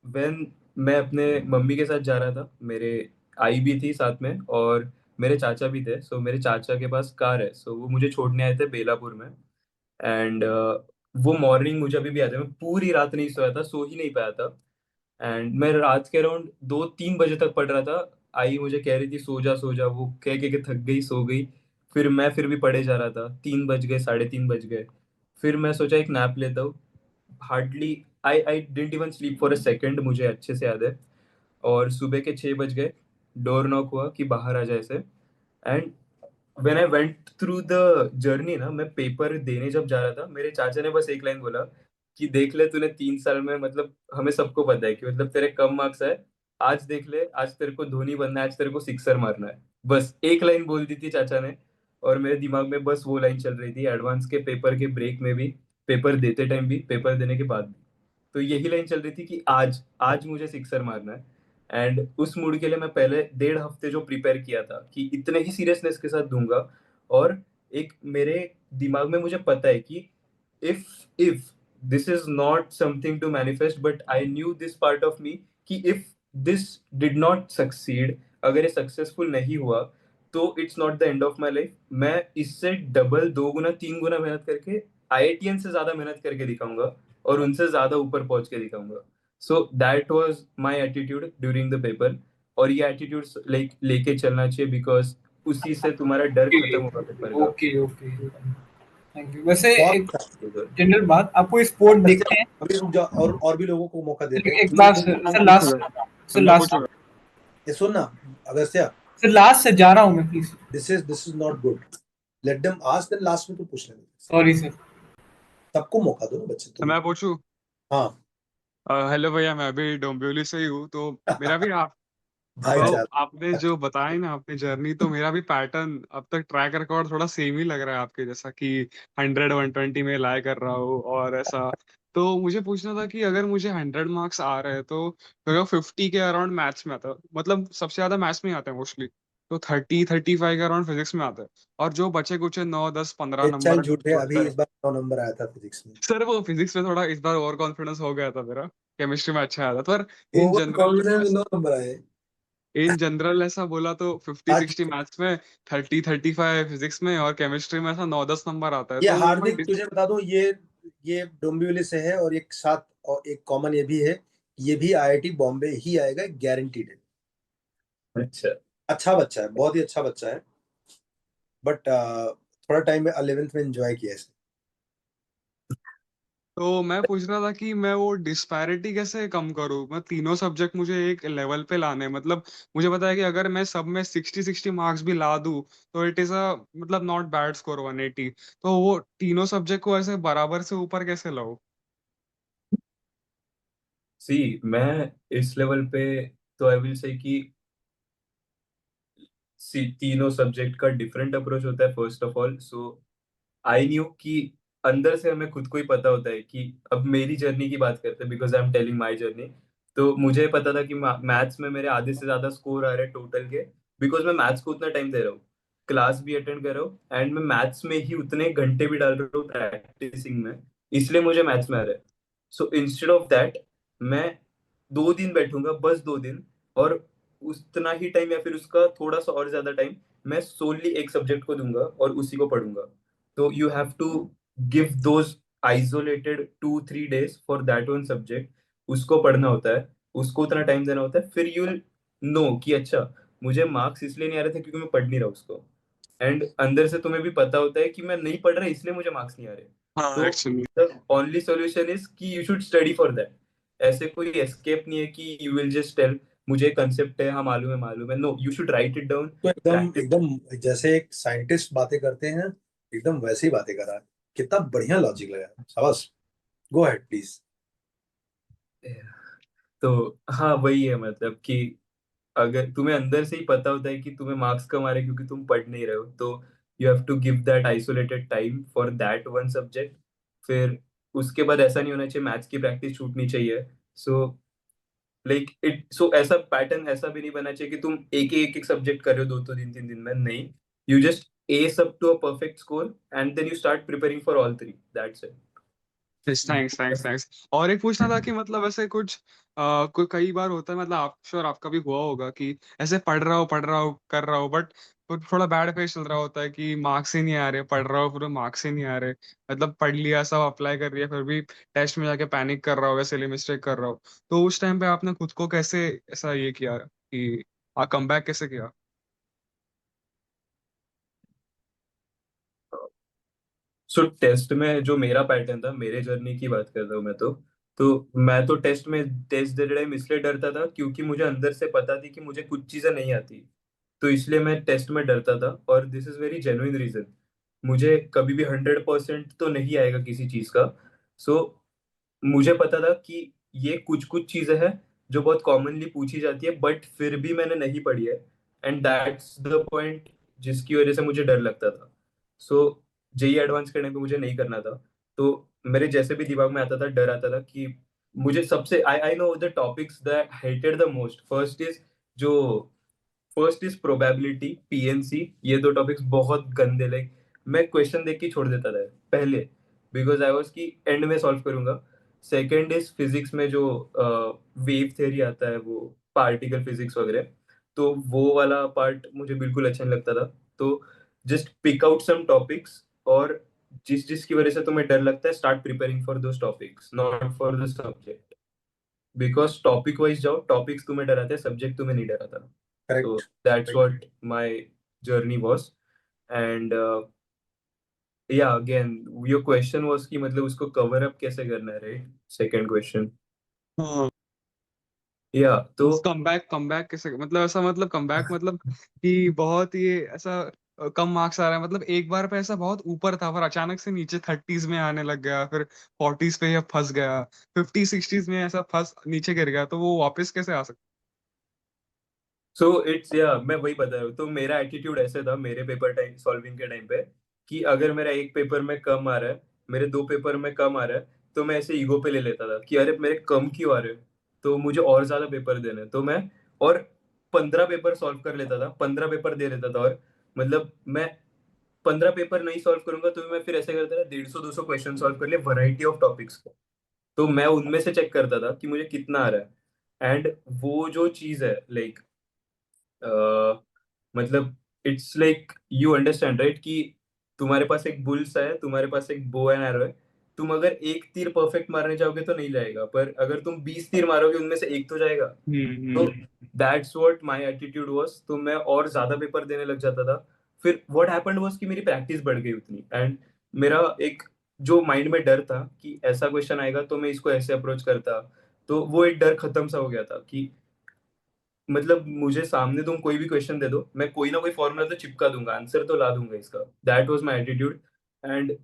when मैं अपने मम्मी के साथ जा रहा था, मेरे आई भी थी साथ में, और मेरे चाचा भी थे। सो मेरे चाचा के पास कार है, सो वो मुझे छोड़ने आए थे बेलापुर में। एंड वो मॉर्निंग मुझे अभी भी याद है, मैं पूरी रात नहीं सोया था, सो ही नहीं पाया था। एंड मैं रात के अराउंड 2-3 बजे तक पढ़ रहा था। आई मुझे कह रही थी सो जा, वो कह के थक गई, सो गई। फिर भी पढ़े जा रहा था, 3 बज गए, 3:30 बज गए। फिर मैं सोचा एक नैप लेता हूँ। Hardly I didn't even sleep for a second, मुझे अच्छे से याद है। और सुबह के 6 बज गए, डोर नॉक हुआ कि बाहर आ जाए ऐसे। And when I went through the journey ना, मैं पेपर देने जब जा रहा था, मेरे चाचा ने बस एक लाइन बोला कि देख ले, तूने 3 साल में, मतलब हमें सबको पता है कि मतलब तेरे कम मार्क्स है, आज देख ले, आज तेरे को धोनी बनना है, आज तेरे को सिक्सर मारना है। बस एक लाइन बोल दी थी चाचा ने, और मेरे दिमाग में बस वो लाइन चल रही थी, एडवांस के पेपर के ब्रेक में भी, पेपर देते टाइम भी, पेपर देने के बाद भी। तो यही लाइन चल रही थी कि आज आज मुझे सिक्सर मारना है। एंड उस मूड के लिए मैं पहले 1.5 हफ्ते जो प्रिपेयर किया था कि इतने ही सीरियसनेस के साथ दूंगा। और एक मेरे दिमाग में मुझे पता है कि if this is not something to manifest, but I knew this part of me कि if this did not succeed, अगर ये सक्सेसफुल नहीं हुआ, तो it's not the end of my life. मैं इससे डबल, 2 गुना, 3 गुना मेहनत करके आईआईटीएन से ज्यादा मेहनत करके दिखाऊंगा, और उनसे ज्यादा ऊपर पहुंच के दिखाऊंगा। So that was my attitude during the paper. और ये एटीट्यूड लाइक लेके चलना चाहिए, बिकॉज उसी से तुम्हारा डर खत्म होगा पेपर का। Okay okay, thank you. वैसे एक बहुत जनरल बात, आपको स्पोर्ट देखते हैं? अभी रुक जाओ, और भी लोगों को मौका देते हैं। एक बात सर, मैं लास्ट पूछूंगा, सर, मैं लास्ट पूछूंगा। ये सुन ना अगस्त्या, सर, लास्ट से जा रहा हूँ मैं, please. This is not good. Let them ask, then last में तो पूछ लेंगे। Sorry sir. सबको मौका दो ना बच्चे, तो तुम। मैं पूछूं? हाँ हेलो भैया, मैं अभी डोंबिवली से ही हूँ। तो मेरा भी तो भाईचारा। आपने जो बताया ना अपनी जर्नी, तो मेरा भी पैटर्न अब तक ट्रैक रिकॉर्ड थोड़ा सेम ही लग रहा है आपके जैसा कि 100 120 में लाई कर रहा हूँ और ऐसा। तो मुझे पूछना था कि अगर मुझे 100 मार्क्स आ रहे हैं तो मेरे 50 के अराउंड मैथ्स में आता है, मतलब सबसे ज्यादा मैथ्स में ही आता है मोस्टली। तो 30 35 के अराउंड फिजिक्स में आता है, और जो बचे कुछ 9 10 15 ये चल नंबर झूठे, बचता अभी है। इस बार 9 नंबर आया था फिजिक्स में। सर वो फिजिक्स में थोड़ा इस बार ओवर कॉन्फिडेंस हो गया था मेरा, केमिस्ट्री में अच्छा आया था। पर इन ओवर जनरल कॉन्फिडेंस 9 नंबर आए। ऐसा बोला तो फिफ्टी आज सिक्सटी मैथ्स में, 30 35 फिजिक्स में, और केमिस्ट्री में ऐसा 9 10 नंबर आता है। ये तो वो मैं हार्दिक तुझे बता दूं, ये डोंबिवली से है, और एक साथ और एक कॉमन ये भी है, ये भी आईआईटी बॉम्बे ही आएगा, गारंटीड है। अच्छा। अच्छा बच्चा है, बहुत ही अच्छा बच्चा है, बट थोड़ा टाइम में 11th में एंजॉय किया इसने। तो मैं पूछ रहा था कि मैं वो डिस्पैरिटी कैसे कम करूं। मैं तीनों सब्जेक्ट मुझे एक लेवल पे लाने हैं। मतलब मुझे पता है कि अगर मैं सब में 60 60 मार्क्स भी ला दूं तो इट इज अ, मतलब नॉट बैड स्कोर 180। तो वो तीनों सब्जेक्ट को ऐसे बराबर से ऊपर कैसे लाऊं? सी, मैं इस लेवल पे, तो आई विल से कि तीनों सब्जेक्ट का डिफरेंट अप्रोच होता है first of all. So I knew कि अंदर से हमें खुद को ही पता होता है कि, अब मेरी जर्नी की बात करते हैं, because I am telling my journey. तो मुझे पता था कि मैथ्स में मेरे आधे से ज्यादा स्कोर आ रहे हैं टोटल के, बिकॉज मैं मैथ्स को उतना टाइम दे रहा हूँ, क्लास भी अटेंड कर रहा हूँ, एंड मैं मैथ्स में ही उतने घंटे भी डाल रहा हूँ प्रैक्टिसिंग में, इसलिए मुझे मैथ्स में आ रहा है। सो इंस्टेड ऑफ दैट, मैं 2 दिन बैठूंगा, बस 2 दिन, और उतना ही टाइम या फिर उसका थोड़ा सा और ज्यादा टाइम मैं सोनली एक सब्जेक्ट को दूंगा और उसी को पढ़ूंगा। तो you have to give those isolated 2 3 days for that one subject, उसको पढ़ना होता है, उसको उतना टाइम देना होता है, फिर यू विल नो कि अच्छा, मुझे मार्क्स इसलिए नहीं आ रहे थे क्योंकि मैं पढ़ नहीं रहा उसको। एंड अंदर से तुम्हें भी पता होता है कि मैं नहीं पढ़ रहा इसलिए मुझे मार्क्स नहीं आ रहे। हाँ तो actually. The only solution is कि you should study for that. ऐसे कोई एस्केप नहीं है कि यू विल जस्ट टेल मुझे कंसेप्ट है, हाँ मालूम है मालूम है। No, you should write it down, तो एकदम प्रैक्टिस। एकदम जैसे एक साइंटिस्ट बातें करते हैं, एकदम वैसे ही बातें कर रहा है। कितना बढ़िया लॉजिक लगा, शाबाश। Go ahead please. तो हाँ, वही है, मतलब कि अगर तुम्हें अंदर से ही पता होता है कि तुम्हें मार्क्स कम आ रहे हैं क्योंकि तुम पढ़ नहीं रहे हो, तो you have to give that isolated time for that one subject. फिर उसके बाद ऐसा नहीं होना चाहिए, मैथ्स की प्रैक्टिस छूटनी चाहिए। सो लाइक इट, सो ऐसा पैटर्न ऐसा भी नहीं बनना चाहिए कि तुम एक एक सब्जेक्ट कर रहे हो 2 2 3 3 दिन में। नहीं, you just ace up to a perfect score and then you start preparing for all 3, that's thanks thanks it. Thanks. और एक पूछना था कि मतलब ऐसे कुछ कई बार होता है, मतलब आप श्योर आपका भी हुआ होगा कि ऐसे पढ़ रहा हूँ कर रहा हूँ, बट थोड़ा बैड फेस चल रहा होता है कि मार्क्स ही नहीं आ रहे, पढ़ रहा हूँ पूरे मार्क्स ही नहीं आ रहे। मतलब पढ़ लिया, सब अप्लाई कर लिया, फिर भी टेस्ट में जाके पैनिक कर रहा हूँ, सिली मिस्टेक कर रहा हूँ। तो उस टाइम पे आपने खुद को कैसे ऐसा ये किया कि कम बैक कैसे किया? सो टेस्ट में जो मेरा पैटर्न था, मेरे जर्नी की बात कर रहा हूँ मैं, मैं तो टेस्ट में टेस्ट दे टाइम इसलिए डरता था क्योंकि मुझे अंदर से पता थी कि मुझे कुछ चीजें नहीं आती। तो इसलिए मैं टेस्ट में डरता था, और this is very genuine reason. मुझे कभी भी 100% तो नहीं आएगा किसी चीज का। सो मुझे पता था कि ये कुछ कुछ चीजें हैं जो बहुत कॉमनली पूछी जाती है, बट फिर भी मैंने नहीं पढ़ी है, एंड दैट्स द पॉइंट जिसकी वजह से मुझे डर लगता था। सो जेई एडवांस करने पे मुझे नहीं करना था। तो मेरे जैसे भी दिमाग में आता था, डर आता था कि मुझे सबसे I I know the topics that hated the most. जो फर्स्ट इज प्रोबेबिलिटी, पीएनसी। ये दो टॉपिक्स बहुत गंदे, लाइक मैं क्वेश्चन देख के छोड़ देता था पहले, बिकॉज आई वाज कि एंड में सॉल्व करूंगा। सेकंड इज फिजिक्स में जो वेव थ्योरी आता है, वो पार्टिकल फिजिक्स वगैरह, तो वो वाला पार्ट मुझे बिल्कुल अच्छा नहीं लगता था। तो just pick out some topics, और जिस जिसकी वजह से तुम्हें डर लगता है, start preparing for those topics, not for the subject. Because topic wise जाओ, टॉपिक्स तुम्हें डराते हैं, सब्जेक्ट तुम्हें नहीं डराता। So correct. that's what my journey was. And yeah, again, your question was कि मतलब उसको cover up कैसे करना है, right? Second question. हाँ, Yeah, तो कमबैक कमबैक कैसे, मतलब ऐसा, मतलब कमबैक मतलब कि बहुत ही ऐसा कम मार्क्स आ रहा है, मतलब एक बार पे ऐसा बहुत ऊपर था पर अचानक से नीचे 30s में आने लग गया, फिर 40s पे या फंस गया, 50 60s में ऐसा फंस नीचे गिर गया, तो वो वापस कैसे आ सकता? सो इट्स या मैं वही बता रहा हूँ। तो मेरा एटीट्यूड ऐसे था मेरे पेपर टाइम सॉल्विंग के टाइम पे, कि अगर मेरा एक पेपर में कम आ रहा है, मेरे दो पेपर में कम आ रहा है, तो मैं ऐसे ईगो पे ले लेता था कि अरे मेरे कम क्यों आ रहे हैं, तो मुझे और ज्यादा पेपर देने हैं। तो मैं और 15 पेपर सॉल्व कर लेता था, 15 पेपर दे लेता था, और मतलब मैं 15 पेपर नहीं सॉल्व करूंगा तो भी मैं फिर ऐसे करता था, 150 200 क्वेश्चन सॉल्व कर लिए वैरायटी ऑफ टॉपिक्स को। तो मैं उनमें से चेक करता था कि मुझे कितना आ रहा है। एंड वो जो चीज है, लाइक मतलब it's like you understand right, कि तुम्हारे पास एक बुल्स है, तुम्हारे पास एक बो एंड एरो है। तुम अगर एक तीर परफेक्ट मारने जाओगे तो नहीं जाएगा, पर अगर तुम 20 तीर मारोगे उनमें से एक तो जाएगा। तो that's what my attitude was. तो मैं और ज्यादा पेपर देने लग जाता था। फिर व्हाट हैपेंड वाज कि मेरी प्रैक्टिस बढ़ गई उतनी, एंड मेरा एक जो माइंड में डर था कि ऐसा क्वेश्चन आएगा तो मैं इसको ऐसे अप्रोच करता, तो वो एक डर खत्म सा हो गया था कि मतलब मुझे सामने तुम कोई भी क्वेश्चन दे दो, मैं कोई ना कोई फॉर्मूला तो चिपका दूंगा, आंसर तो ला दूंगा इसका। That was my attitude. And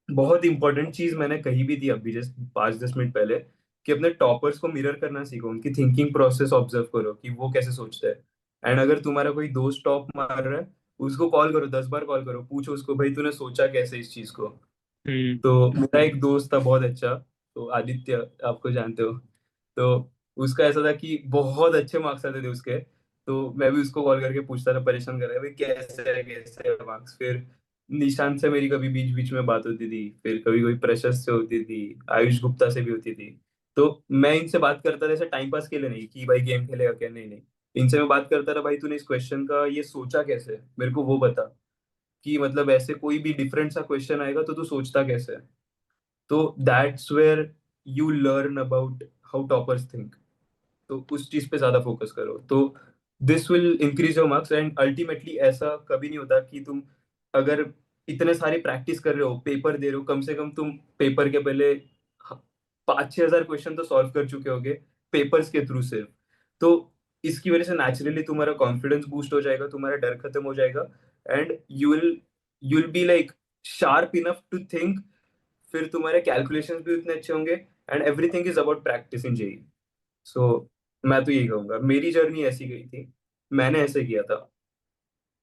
बहुत इंपॉर्टेंट चीज मैंने कही भी थी अभी जस्ट 5-10 मिनट पहले, कि अपने टॉपर्स को मिरर करना सीखो, उनकी थिंकिंग प्रोसेस ऑब्जर्व करो कि वो कैसे सोचते हैं। एंड अगर तुम्हारा कोई दोस्त टॉप मार रहा है, उसको कॉल करो, 10 बार कॉल करो, पूछो उसको भाई तूने सोचा कैसे इस चीज को। हम्म। तो मेरा एक दोस्त था बहुत अच्छा, तो आदित्य, आपको जानते हो। तो उसका ऐसा था कि बहुत अच्छे मार्क्स आते थे उसके, तो मैं भी उसको कॉल करके पूछता था, परेशान कर रहा है भाई कैसे मार्क्स। फिर निशांत से मेरी कभी बीच बीच में बात होती थी, फिर कभी कोई प्रशस्त से होती थी, आयुष गुप्ता से भी होती थी। तो मैं इनसे बात करता था ऐसे टाइम पास के लिए नहीं कि भाई गेम खेलेगा क्या, नहीं नहीं। इनसे मैं बात करता था, भाई तूने इस क्वेश्चन का ये सोचा कैसे, मेरे को वो बता, कि मतलब ऐसे कोई भी डिफरेंट सा क्वेश्चन आएगा तो तू सोचता कैसे है। तो that's where you learn about how toppers think. तो उस चीज पे ज्यादा फोकस करो, तो this will increase your marks. And ultimately ऐसा कभी नहीं होता कि तुम अगर इतने सारी प्रैक्टिस कर रहे हो, पेपर दे रहे हो, कम से कम तुम पेपर के पहले 5-6 हजार क्वेश्चन तो सॉल्व कर चुके होगे पेपर्स के थ्रू सिर्फ। तो इसकी वजह से नेचुरली तुम्हारा कॉन्फिडेंस बूस्ट हो जाएगा, तुम्हारा डर खत्म हो जाएगा, and you will be like sharp enough to think. फिर तुम्हारे कैलकुलेशंस भी उतने अच्छे होंगे, and everything is about practice in JEE. सो मैं तो यही कहूंगा, मेरी जर्नी ऐसी गई थी, मैंने ऐसे किया था।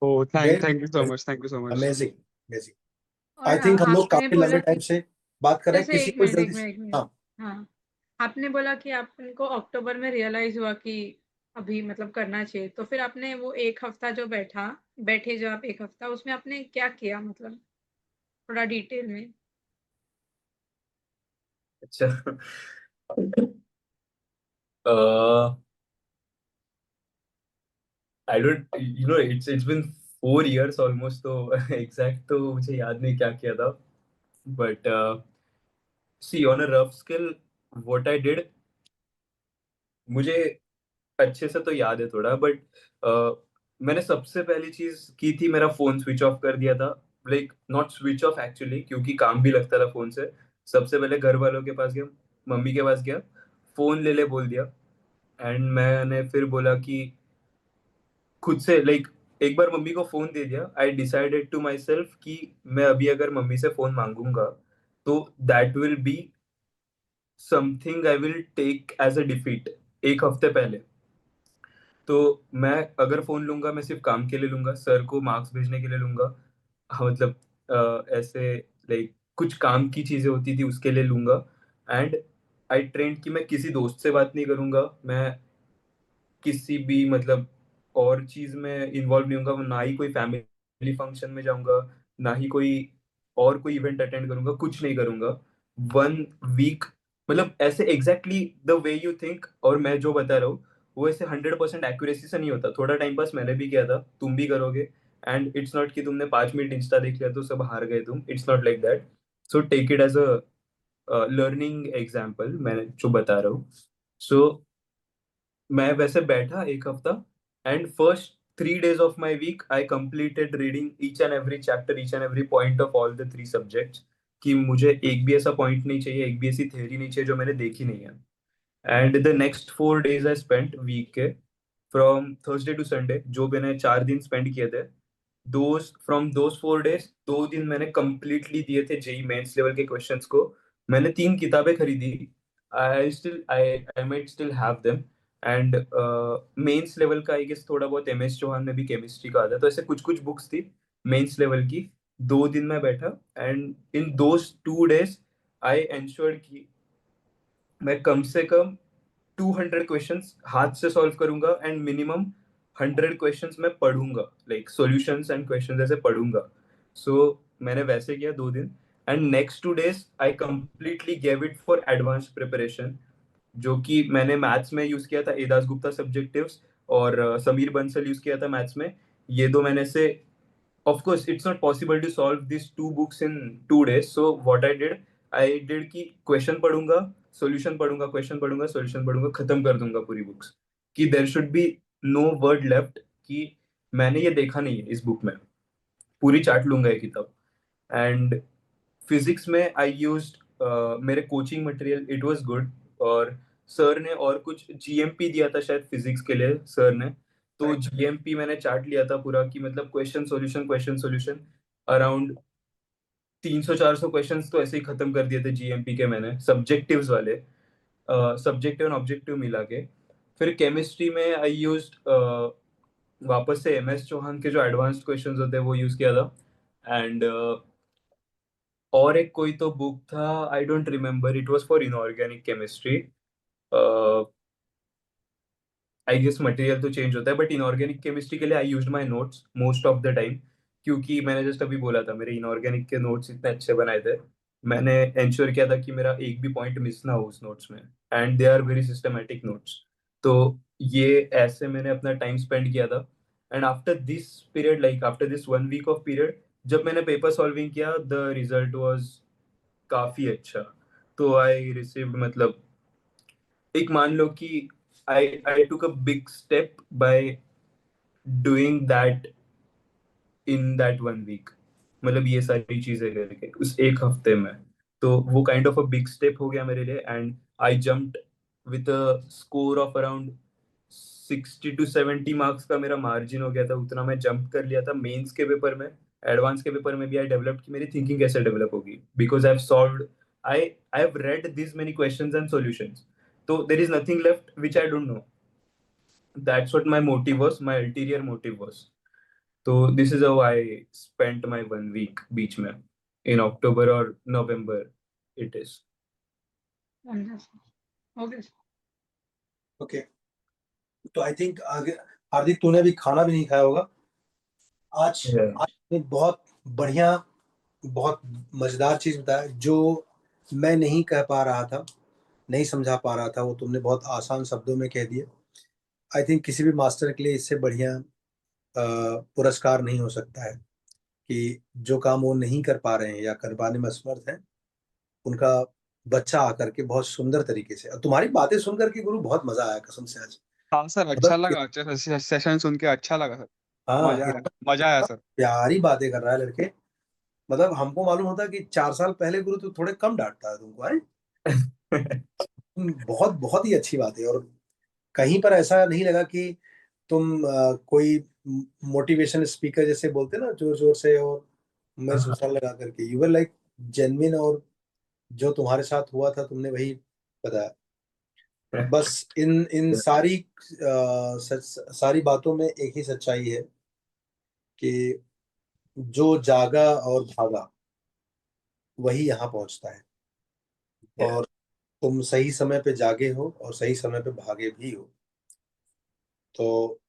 Oh, thank great. Thank you so much, thank you so much. Amazing, amazing. और आई थिंक हम लोग आपने काफी बोला लंबे कि टाइम से बात कर रहे हैं, जैसे किसी एक को मिनट एक जल्दी मिनट एक मिनट। हाँ। हाँ, आपने बोला कि आपको अक्टूबर में रियलाइज हुआ कि अभी मतलब करना चाहिए, तो फिर आपने वो एक हफ्ता जो बैठे जो आप एक हफ्ता, उसमें आपने क्या किया, मतलब थोड़ा डिटेल में। अच्छा। I don't it's been 4 years almost, तो एग्जैक्ट तो मुझे याद नहीं क्या किया था, but see on a rough scale what I did, मुझे अच्छे से तो याद है थोड़ा, बट मैंने सबसे पहली चीज की थी, मेरा फोन स्विच ऑफ कर दिया था। Like not switch off actually, क्योंकि काम भी लगता था फोन से। सबसे पहले घर वालों के पास गया, मम्मी के पास गया, फोन ले ले बोल दिया। एंड मैंने फिर बोला कि खुद से लाइक एक बार मम्मी को फोन दे दिया, I decided to myself कि मैं अभी अगर मम्मी से फोन मांगूंगा तो that will be something I will take as a defeat. एक हफ्ते पहले तो मैं अगर फोन लूंगा मैं सिर्फ काम के लिए लूंगा, सर को मार्क्स भेजने के लिए लूंगा। हाँ, मतलब ऐसे लाइक कुछ काम की चीजें होती थी उसके लिए लूंगा। एंड आई ट्रेंड कि मैं किसी दोस्त से बात नहीं करूंगा, मैं किसी भी मतलब और चीज में इन्वॉल्व नहीं होऊंगा, ना ही कोई फैमिली फंक्शन में जाऊंगा, ना ही कोई और कोई इवेंट अटेंड करूंगा, कुछ नहीं करूंगा। 1 वीक मतलब ऐसे exactly the way you think और मैं जो बता रहा हूँ वो ऐसे 100% एक्यूरेसी से नहीं होता। थोड़ा टाइम पास मैंने भी किया था, तुम भी करोगे। एंड इट्स नॉट कि तुमने 5 मिनट इंस्टा देख लिया तो सब हार गए तुम, it's not like that. So take it as a learning example मैं जो बता रहा हूँ। सो मैं वैसे बैठा एक हफ्ता and first 3 days of my week I completed reading each and every chapter, each and every point of all the 3 subjects. कि मुझे एक भी ऐसा पॉइंट नहीं चाहिए, एक भी ऐसी थ्योरी नहीं चाहिए जो मैंने देखी नहीं है। And the next 4 days I spent week के, फ्रॉम थर्सडे टू संडे, जो मैंने 4 दिन स्पेंड किए थे। दोज फ्रॉम दोज 4 days 2 दिन मैंने कंप्लीटली दिए थे जेई मेंस लेवल के क्वेश्चंस को। मैंने 3 किताबें खरीदी। I might still have them. And mains level का आई गेस थोड़ा बहुत एम एस चौहान में भी केमिस्ट्री का आता है, तो ऐसे कुछ कुछ बुक्स थी मेंस लेवल की। 2 दिन में बैठा and in those 2 days I ensured कि मैं कम से कम 200 क्वेश्चंस हाथ से सॉल्व करूंगा एंड मिनिमम 100 क्वेश्चंस मैं पढ़ूंगा, लाइक सॉल्यूशंस एंड क्वेश्चंस ऐसे पढ़ूंगा। सो मैंने वैसे किया 2 दिन। And next 2 days I completely gave it for advance preparation, जो कि मैंने मैथ्स में यूज किया था एदास गुप्ता सब्जेक्टिव्स, और समीर बंसल यूज किया था मैथ्स में। ये दो मैंने से of course it's not possible to solve these 2 books in 2 days, so what I did कि क्वेश्चन पढ़ूंगा, सॉल्यूशन पढ़ूंगा, क्वेश्चन पढ़ूंगा, सॉल्यूशन पढ़ूंगा, खत्म कर दूंगा पूरी बुक्स। कि there should be no word left कि मैंने ये देखा नहीं है इस बुक में। पूरी चाट लूंगा ये किताब। एंड फिजिक्स में आई यूज्ड मेरे coaching material, it was good. और सर ने और कुछ जीएमपी दिया था शायद फिजिक्स के लिए सर ने, तो जीएमपी मैंने चार्ट लिया था पूरा कि मतलब क्वेश्चन सॉल्यूशन अराउंड 300-400 क्वेश्चंस तो ऐसे ही खत्म कर दिए थे जीएमपी के मैंने, सब्जेक्टिव्स वाले, सब्जेक्टिव एंड ऑब्जेक्टिव मिला के। फिर केमिस्ट्री में आई यूज्ड वापस से एम एस चौहान के जो एडवांस्ड क्वेश्चंस होते हैं वो यूज किया था। एंड और एक कोई तो बुक था, I don't remember, it was for inorganic chemistry. I guess material तो चेंज होता है बट इनऑर्गेनिक केमिस्ट्री के लिए I used my notes most of the time, क्योंकि मैंने जस्ट अभी बोला था मेरे इनऑर्गेनिक के नोट्स इतने अच्छे बनाए थे। मैंने इंश्योर किया था कि मेरा एक भी पॉइंट मिस ना हो उस नोट्स में, and they are very systematic notes. तो ये ऐसे मैंने अपना टाइम स्पेंड किया था। And after this period, like after this 1 week of period, जब मैंने पेपर सॉल्विंग किया द रिजल्ट वाज काफी अच्छा। तो आई रिसीव्ड मतलब एक मान लो कि I took a big step by doing that in that 1 week. मतलब ये सारी चीजें करके उस एक हफ्ते में, तो वो kind of a big step हो गया मेरे लिए। And I jumped with a score of around 60 to 70 marks का मेरा मार्जिन हो गया था, उतना मैं जंप कर लिया था मेंस के पेपर में। एडवांस के पेपर में भी आई डेवलप कि मेरी थिंकिंग कैसे डेवलप होगी, because I have solved, I have read this many questions and solutions. तो there is nothing left which I don't know. That's what my motive was, my ulterior motive was. So this is how I spent my 1 week बीच में, in October or November it is. Okay. Okay, तो आई थिंक आगे हार्दिक तूने अभी खाना भी नहीं खाया होगा आज। Yeah. आज ने बहुत बढ़िया, बहुत मजेदार चीज बताया जो मैं नहीं कह पा रहा था, नहीं समझा पा रहा था, वो तुमने बहुत आसान शब्दों में कह दिए। आई थिंक किसी भी मास्टर के लिए इससे बढ़िया पुरस्कार नहीं हो सकता है कि जो काम वो नहीं कर पा रहे हैं या कर पाने में असमर्थ हैं, उनका बच्चा आकर के बहुत सुंदर तरीके से, और तुम्हारी बातें सुन करके गुरु बहुत मजा आया कसम से आज। हाँ सर, अच्छा मतलब लगा, अच्छा सेशन सुन के अच्छा लगा सर। हाँ, मजा आया सर। प्यारी बातें कर रहा है लड़के। मतलब हमको मालूम होता कि 4 साल पहले गुरु तो थोड़े कम डांटता है तुमको है। बहुत बहुत ही अच्छी बात है, और कहीं पर ऐसा नहीं लगा कि तुम कोई मोटिवेशन स्पीकर जैसे बोलते ना जोर जोर से और मेरे सुसर लगा करके, यू वर लाइक जेन्युइन, और जो तुम्हारे साथ हुआ था तुमने वही बताया। बस इन इन सारी सारी बातों में एक ही सच्चाई है कि जो जागा और भागा वही यहाँ पहुंचता है। और तुम सही समय पे जागे हो और सही समय पे भागे भी हो, तो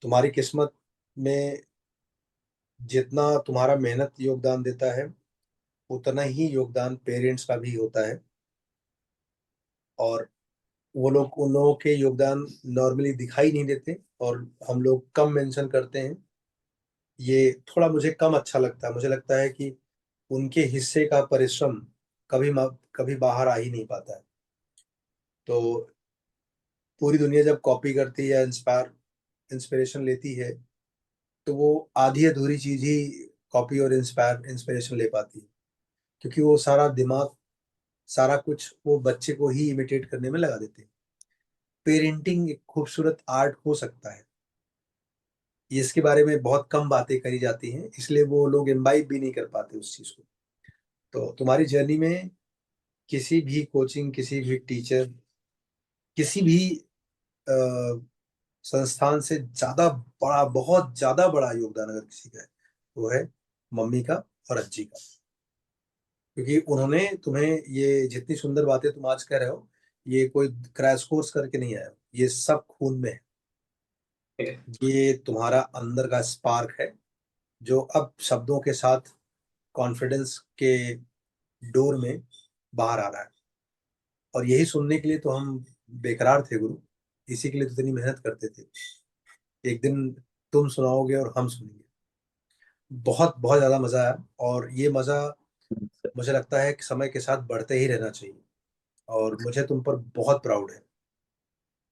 तुम्हारी किस्मत में जितना तुम्हारा मेहनत योगदान देता है उतना ही योगदान पेरेंट्स का भी होता है। और वो लोग, उन लोगों के योगदान नॉर्मली दिखाई नहीं देते और हम लोग कम मेंशन करते हैं। ये थोड़ा मुझे कम अच्छा लगता है। मुझे लगता है कि उनके हिस्से का परिश्रम कभी बाहर आ ही नहीं पाता है। तो पूरी दुनिया जब कॉपी करती है या इंस्पिरेशन लेती है, तो वो आधी अधूरी चीज ही कॉपी और इंस्पिरेशन ले पाती है, क्योंकि वो सारा दिमाग, सारा कुछ वो बच्चे को ही इमिटेट करने में लगा देते हैं। पेरेंटिंग एक खूबसूरत आर्ट हो सकता है, ये इसके बारे में बहुत कम बातें करी जाती हैं, इसलिए वो लोग इम्बाइब भी नहीं कर पाते उस चीज को। तो तुम्हारी जर्नी में किसी भी कोचिंग, किसी भी टीचर, किसी भी अ, संस्थान से ज्यादा बड़ा, बहुत ज्यादा बड़ा योगदान अगर किसी का है, वो है मम्मी का और अज्जी का। क्योंकि उन्होंने तुम्हें, ये जितनी सुंदर बातें तुम आज कह रहे हो, ये कोई क्रैश कोर्स करके नहीं आया हो, ये सब खून में है। ये तुम्हारा अंदर का स्पार्क है जो अब शब्दों के साथ कॉन्फिडेंस के डोर में बाहर आ रहा है। और यही सुनने के लिए तो हम बेकरार थे गुरु, इसी के लिए तो इतनी मेहनत करते थे। एक दिन तुम सुनाओगे और हम सुनेंगे। बहुत बहुत ज्यादा मजा आया, और ये मजा मुझे लगता है कि समय के साथ बढ़ते ही रहना चाहिए। और मुझे तुम पर बहुत प्राउड है।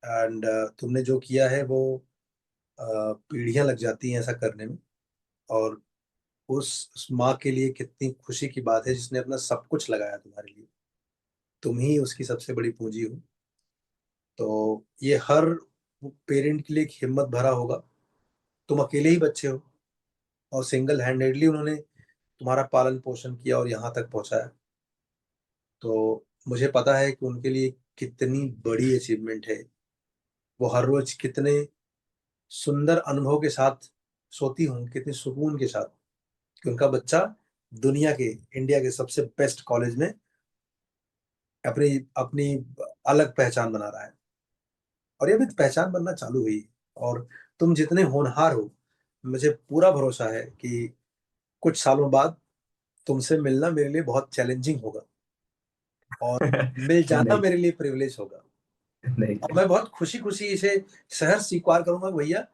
एंड तुमने जो किया है वो पीढ़ियां लग जाती हैं ऐसा करने में। और उस माँ के लिए कितनी खुशी की बात है जिसने अपना सब कुछ लगाया तुम्हारे लिए। तुम ही उसकी सबसे बड़ी पूंजी हो। तो ये हर पेरेंट के लिए एक हिम्मत भरा होगा। तुम अकेले ही बच्चे हो और सिंगल हैंडेडली उन्होंने तुम्हारा पालन पोषण किया और यहाँ तक पहुंचाया। तो मुझे पता है कि उनके लिए कितनी बड़ी अचीवमेंट है। वो हर रोज कितने सुंदर अनुभव के साथ सोती हूँ, कितने सुकून के साथ कि उनका बच्चा दुनिया के, इंडिया के सबसे बेस्ट कॉलेज में अपनी अपनी अलग पहचान बना रहा है। और ये भी पहचान बनना चालू हुई। और तुम जितने होनहार हो, मुझे पूरा भरोसा है कि कुछ सालों बाद तुमसे मिलना मेरे लिए बहुत चैलेंजिंग होगा और मिल जाना नहीं मेरे लिए प्रिविलेज होगा। नहीं और मैं बहुत खुशी खुशी इसे सहर्ष स्वीकार करूंगा कि भैया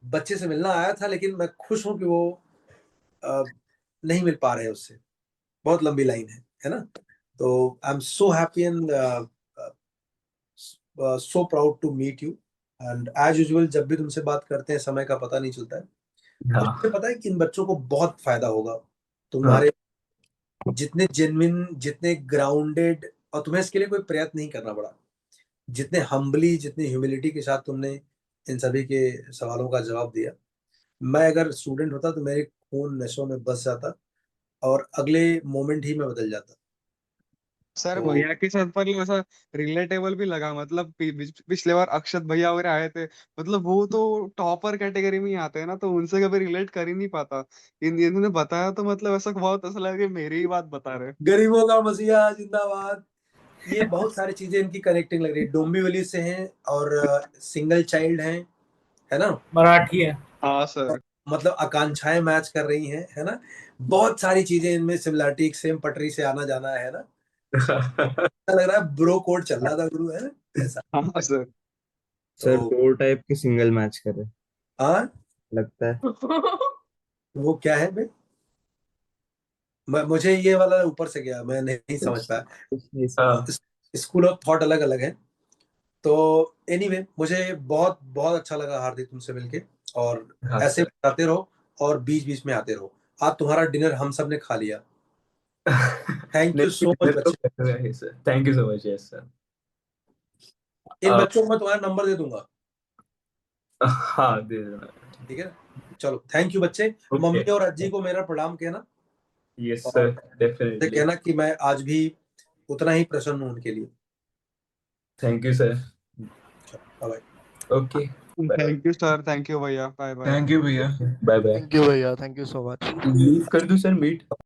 बच्चे से मिलना आया था, लेकिन मैं खुश हूं कि वो अ, नहीं मिल पा रहे हैं उससे। बहुत लंबी लाइन है ना। तो I am so happy and so proud to meet you. And as usual जब भी तुमसे बात करते हैं समय का पता नहीं चलता है। और हाँ मुझे पता है कि इन बच्चों को बहुत फायदा होगा। हाँ तुम्हारे जितने जेन्युइन, जितने ग्राउंडेड, और तुम्हें इसके लिए कोई प्रयत्न नहीं करना पड़ा, जितने हम्बली, जितनी ह्यूमिलिटी के साथ तुमने इन सभी के सवालों का जवाब दिया। मैं अगर स्टूडेंट होता तो मेरे खून नसों में बस जाता और अगले मोमेंट ही में बदल जाता। सर तो भैया के साथ पर ऐसा रिलेटेबल भी लगा, मतलब पिछले बार अक्षत भैया वगैरह आए थे, मतलब वो तो टॉपर कैटेगरी में ही आते हैं ना, तो उनसे कभी रिलेट कर ही नहीं पाता। इन्होंने बताया तो मतलब ऐसा बहुत ऐसा लगा कि मेरी ही बात बता रहे हैं। गरीबों का मसीहा जिंदाबाद। ये बहुत सारी चीजें इनकी कनेक्टिंग लग रही है। डोंबिवली से हैं और सिंगल चाइल्ड हैं, है ना। मराठी है। हाँ सर। मतलब आकांक्षाएं मैच कर रही हैं, है ना। बहुत सारी चीजें इनमें सिमिलरिटी, सेम पटरी से आना जाना है ना। ऐसा लग रहा है ब्रो कोड चल रहा था गुरु, है ना ऐसा। हाँ सर। तो सर 4 टाइप के सिंगल मैच करे हाँ, लगता है। वो क्या है भाई। मुझे ये वाला ऊपर से गया, मैं नहीं समझ पाया। हाँ स्कूल ऑफ थॉट अलग अलग है। तो एनीवे मुझे बहुत बहुत अच्छा लगा हार्दिक तुमसे मिलके। और हाँ ऐसे सर बताते रहो और बीच बीच में आते रहो। आज तुम्हारा डिनर हम सब ने खा लिया। थैंक यू नहीं सो मच dinner तो बच्चे। कर रहे हैं sir, thank you so much. Yes sir. इन बच्चों को मैं तुम्हारा नंबर दे दूंगा। हाँ दे देना। ठीक है ना? चलो थैंक यू बच्चे। Okay. मम्मी और अज्जी को मेरा प्रणाम कहना, यस और सर, उनसे डेफिनेटली। कहना कि मैं आज भी उतना ही प्रसन्न हूँ उनके लिए। Thank you sir. Bye bye. Okay, thank you sir, thank you भैया, बाय बाय। थैंक यू भैया। Bye bye. थैंक यू भैया, thank you so much. Leave कर दूं सर, मीट?